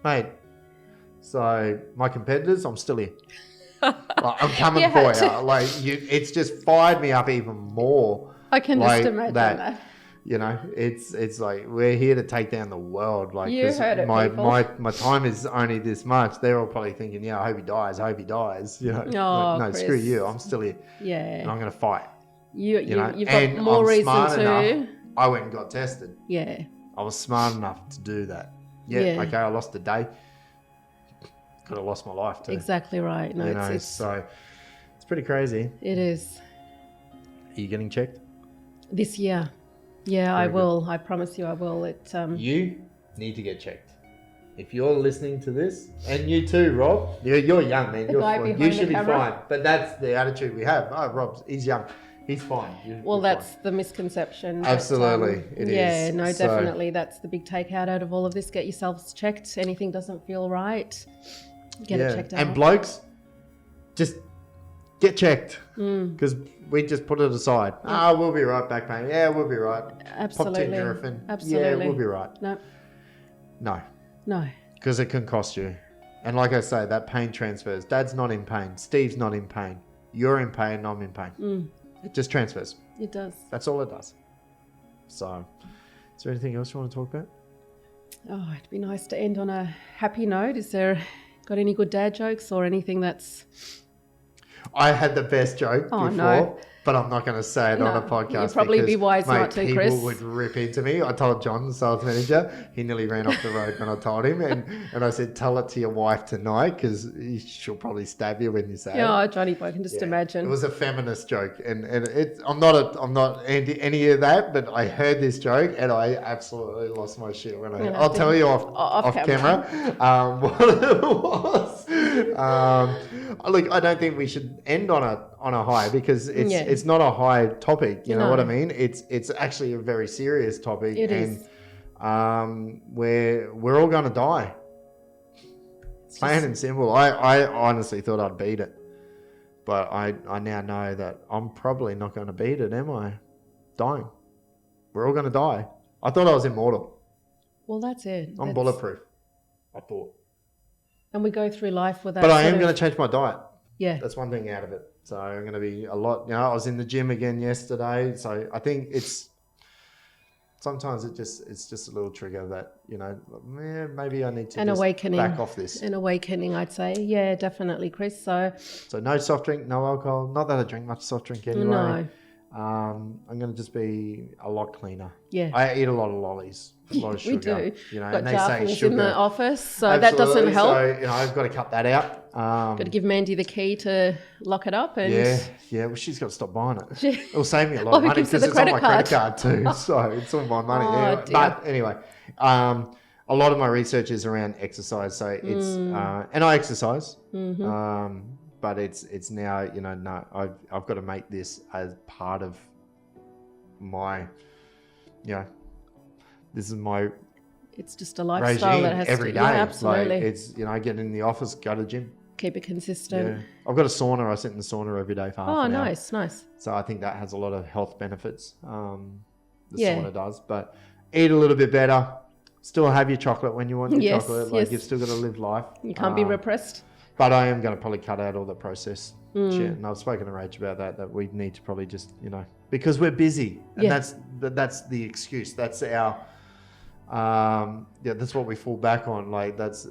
mate, so my competitors, I'm still here. Like, I'm coming for you. Like, it's just fired me up even more. I can just imagine that. It's like, we're here to take down the world. Like, you heard it, my time is only this much. They're all probably thinking, I hope he dies. No, Chris. Screw you. I'm still here. Yeah. And I'm going to fight. You've got more reason to. I went and got tested. Yeah. I was smart enough to do that. Yeah. Okay, I lost a day. Could have lost my life too. Exactly right. No, so it's pretty crazy. It is. Are you getting checked? This year. Yeah, I will. I promise you I will. You need to get checked. If you're listening to this, and you too, Rob, you're young, man. You're fine. You should be fine. But that's the attitude we have. Oh, Rob, he's young. He's fine. Well, that's the misconception. Absolutely, it is. No, definitely. That's the big takeout out of all of this. Get yourselves checked. Anything doesn't feel right, get it checked out. And blokes, just get checked because we just put it aside. We'll be right, back pain. Yeah, we'll be right. Absolutely. Pop 10 Nurofen. Absolutely. Yeah, we'll be right. No. Because it can cost you. And like I say, that pain transfers. Dad's not in pain. Steve's not in pain. You're in pain. I'm in pain. It just transfers. It does. That's all it does. So, is there anything else you want to talk about? Oh, it'd be nice to end on a happy note. Is there got any good dad jokes or anything that's... I had the best joke before, but I'm not going to say it on a podcast. You'd probably be wise not to, Chris. People would rip into me. I told John, the sales manager, he nearly ran off the road when I told him. And I said, tell it to your wife tonight because she'll probably stab you when you say it. Yeah, Johnny boy, I can just imagine. It was a feminist joke. And I'm not anti any of that, but I heard this joke and I absolutely lost my shit when I'll tell you off camera what it was. Look, I don't think we should end on a high because it's not a high topic. You know what I mean? It's actually a very serious topic. It is. We're all going to die. Plain and simple. I honestly thought I'd beat it, but I now know that I'm probably not going to beat it. Am I? Dying. We're all going to die. I thought I was immortal. Well, that's it. I'm bulletproof. I thought. And we go through life with that. But I am going to change my diet. Yeah. That's one thing out of it. So I'm going to be a lot, I was in the gym again yesterday. So I think sometimes it's just a little trigger that, maybe I need to back off this. An awakening, I'd say. Yeah, definitely, Chris. So no soft drink, no alcohol. Not that I drink much soft drink anyway. No. I'm going to just be a lot cleaner. Yeah. I eat a lot of lollies, a lot of sugar. We do. Got and they say sugar in the office, so Absolutely. that doesn't help. So, I've got to cut that out. Got to give Mandy the key to lock it up. And yeah. Well, she's got to stop buying it. It'll save me a lot of money because it's on my credit card too. So it's all my money. But anyway, a lot of my research is around exercise. So it's and I exercise. Mm-hmm. But it's now, no, I've got to make this as part of my, this is my it's just a lifestyle that has every to, day. Yeah, absolutely. Like it's, I get in the office, go to the gym. Keep it consistent. Yeah. I've got a sauna. I sit in the sauna every day for half an hour. Nice. So I think that has a lot of health benefits. The sauna does, but eat a little bit better. Still have your chocolate when you want your chocolate. Like you've still got to live life. You can't be repressed. But I am going to probably cut out all the processed shit. And I've spoken to Rach about that we need to probably just, because we're busy. And that's the excuse. That's our, that's what we fall back on. Like it's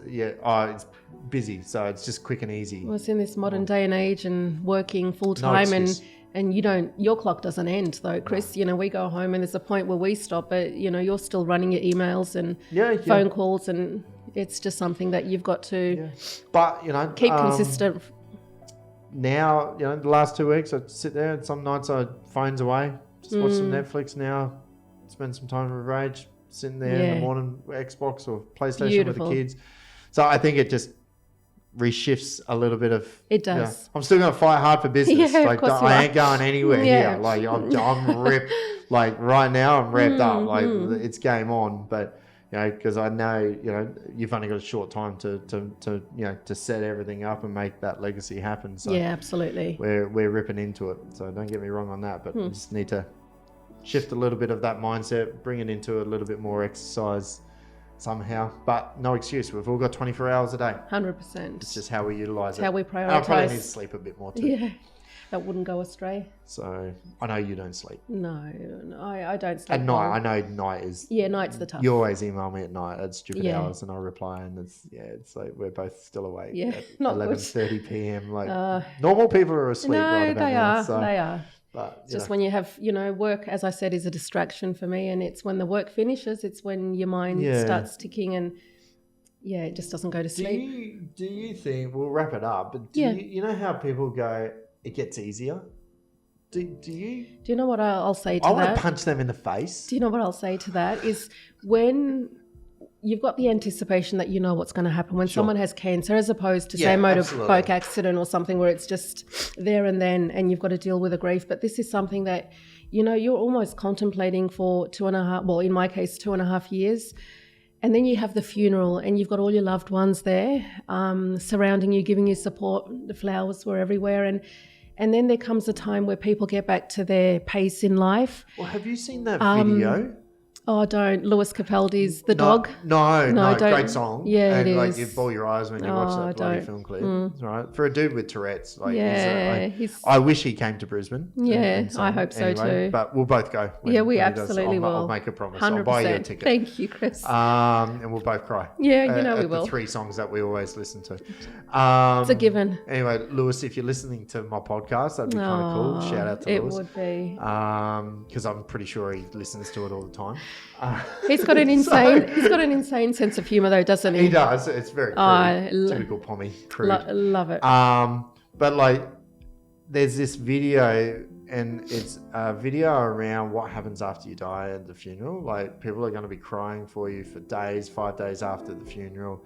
busy. So it's just quick and easy. Well, it's in this modern day and age and working full time and your clock doesn't end though, Chris. No. We go home and there's a point where we stop, but you're still running your emails and phone calls and it's just something that you've got to but keep consistent. Now, the last 2 weeks I sit there and some nights I phones away, just watch some Netflix now, spend some time with Rage, sitting there in the morning, Xbox or PlayStation with the kids. So I think it just reshifts a little bit of... It does. I'm still going to fight hard for business. I ain't going anywhere here. Like I'm ripped. Like right now I'm revved up. Like it's game on. But because I know you've only got a short time to set everything up and make that legacy happen. So absolutely. We're ripping into it. So don't get me wrong on that. But we just need to shift a little bit of that mindset, bring it into a little bit more exercise somehow. But no excuse. We've all got 24 hours a day. 100%. It's just how we utilize it. How we prioritize. I probably need to sleep a bit more too. Yeah. That wouldn't go astray. So I know you don't sleep. No, I don't sleep. At night, I know night is. Yeah, night's the tough. You always email me at night at stupid hours, and I reply, and it's like we're both still awake. Yeah, at not 11:30 p.m. Like normal people are asleep. No, right about they now, are. so, they are. But just when you have, work, as I said, is a distraction for me, and it's when the work finishes, it's when your mind starts ticking, and it just doesn't go to sleep. Do you think we'll wrap it up? But do you know how people go? It gets easier. Do you? Do you know what I'll say to that? I want to punch them in the face. Do you know what I'll say to that? Is when you've got the anticipation that you know what's going to happen when someone has cancer, as opposed to, say, a absolutely. motorbike accident or something where it's just there and then and you've got to deal with the grief. But this is something that, you're almost contemplating for 2.5, well, in my case, 2.5 years. And then you have the funeral and you've got all your loved ones there surrounding you, giving you support. The flowers were everywhere. And then there comes a time where people get back to their pace in life. Well, have you seen that video? Oh, don't. Lewis Capaldi's The Dog. No, don't. great song. Yeah, and it like is. you ball your eyes when you watch that bloody film clip. Right? For a dude with Tourette's. Like, I wish he came to Brisbane. Yeah, I hope so too. But we'll both go. We absolutely will. I'll make a promise. 100%. I'll buy you a ticket. Thank you, Chris. And we'll both cry. Yeah, we will. The 3 songs that we always listen to. It's a given. Anyway, Lewis, if you're listening to my podcast, that'd be kind of cool. Shout out to Lewis. It would be. Because I'm pretty sure he listens to it all the time. He's got an insane sense of humour though, doesn't he? He does. It's very crude. Typical Pommy. Crude. Love it. But like, there's this video, and it's a video around what happens after you die at the funeral. Like, people are going to be crying for you for days, 5 days after the funeral.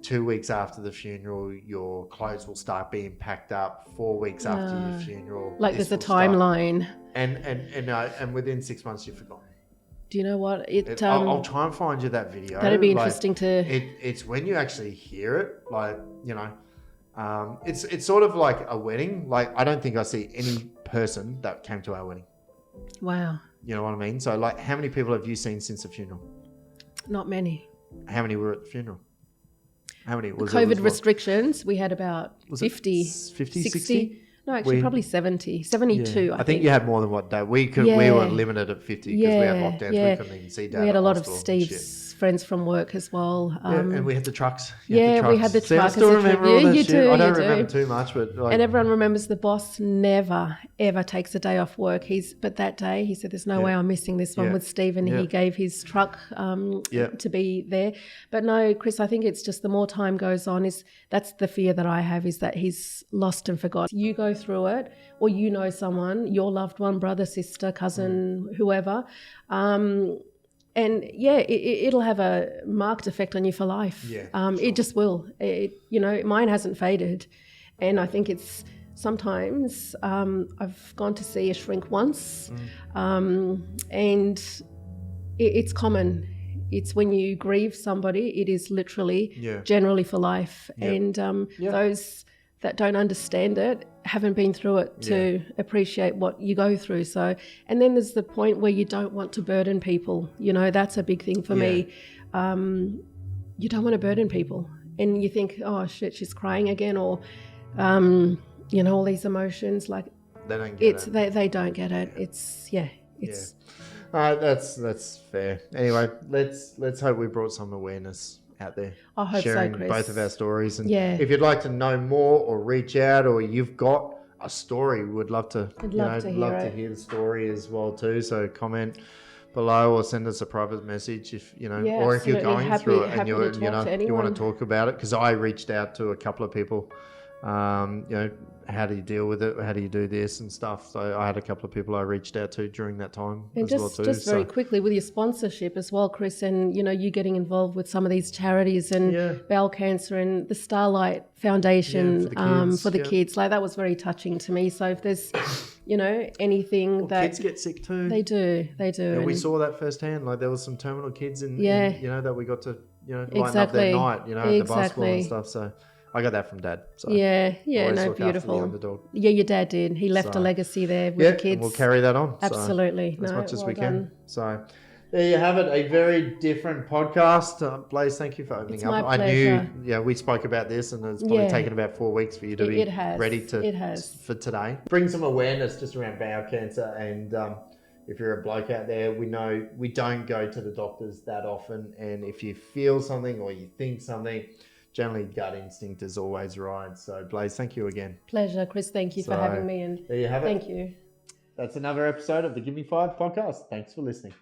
2 weeks after the funeral, your clothes will start being packed up. 4 weeks after your funeral, like there's a timeline. And within 6 months, you've forgotten. Do you know what? I'll try and find you that video. That'd be interesting to. It's when you actually hear it, like, it's sort of like a wedding. Like, I don't think I see any person that came to our wedding. Wow. You know what I mean? So, like, how many people have you seen since the funeral? Not many. How many were at the funeral? How many? COVID restrictions, we had about 50, 60? No, actually, probably 70, 72. Yeah. I think you had more than what day. We were limited at 50 because we had lockdowns. We couldn't even see Dad. We had a lot of Steve's friends from work as well. And we had the trucks. We had the truck. I still remember all that shit. Do, I don't remember too much, but and everyone remembers the boss never ever takes a day off work. But that day he said, "There's no way I'm missing this one with Steve," and he gave his truck to be there. But no, Chris, I think it's just the more time goes on, that's the fear that I have, is that he's lost and forgotten. You go through it, or someone, your loved one, brother, sister, cousin, whoever. And it'll have a marked effect on you for life. Sure. It just will. Mine hasn't faded. And I think it's sometimes I've gone to see a shrink once, and it's common. It's when you grieve somebody, it is literally generally for life. And those that don't understand it haven't been through it to appreciate what you go through. So, and then there's the point where you don't want to burden people. That's a big thing for me. You don't want to burden people, and you think, oh shit, she's crying again, or all these emotions. Like, they don't get it. They don't get it. That's fair. Anyway, let's hope we brought some awareness out there. I hope sharing so, Chris. Both of our stories. And if you'd like to know more or reach out, or you've got a story, we'd love to to hear the story as well too. So comment below or send us a private message if or if you're going through it and you want to talk about it, because I reached out to a couple of people. How do you deal with it? How do you do this and stuff? So I had a couple of people I reached out to during that time and as well too. Just very quickly with your sponsorship as well, Chris, and you getting involved with some of these charities and bowel cancer and the Starlight Foundation for the kids. Like, that was very touching to me. So if there's anything that kids get sick too, they do. And we saw that firsthand. Like, there was some terminal kids in that we got to lighten up their night at the basketball and stuff. So I got that from Dad. So beautiful. Yeah, your dad did. He left a legacy there with the kids. And we'll carry that on. Absolutely. As much as we can. So there you have it, a very different podcast. Blaze, thank you for opening up. My pleasure. I knew, we spoke about this, and it's probably taken about 4 weeks for you to be ready for today. Bring some awareness just around bowel cancer, and if you're a bloke out there, we know we don't go to the doctors that often, and if you feel something or you think something, generally gut instinct is always right. So Blaze, thank you again. Pleasure, Chris. Thank you for having me, and there you have thank you. That's another episode of the Give Me 5 podcast. Thanks for listening.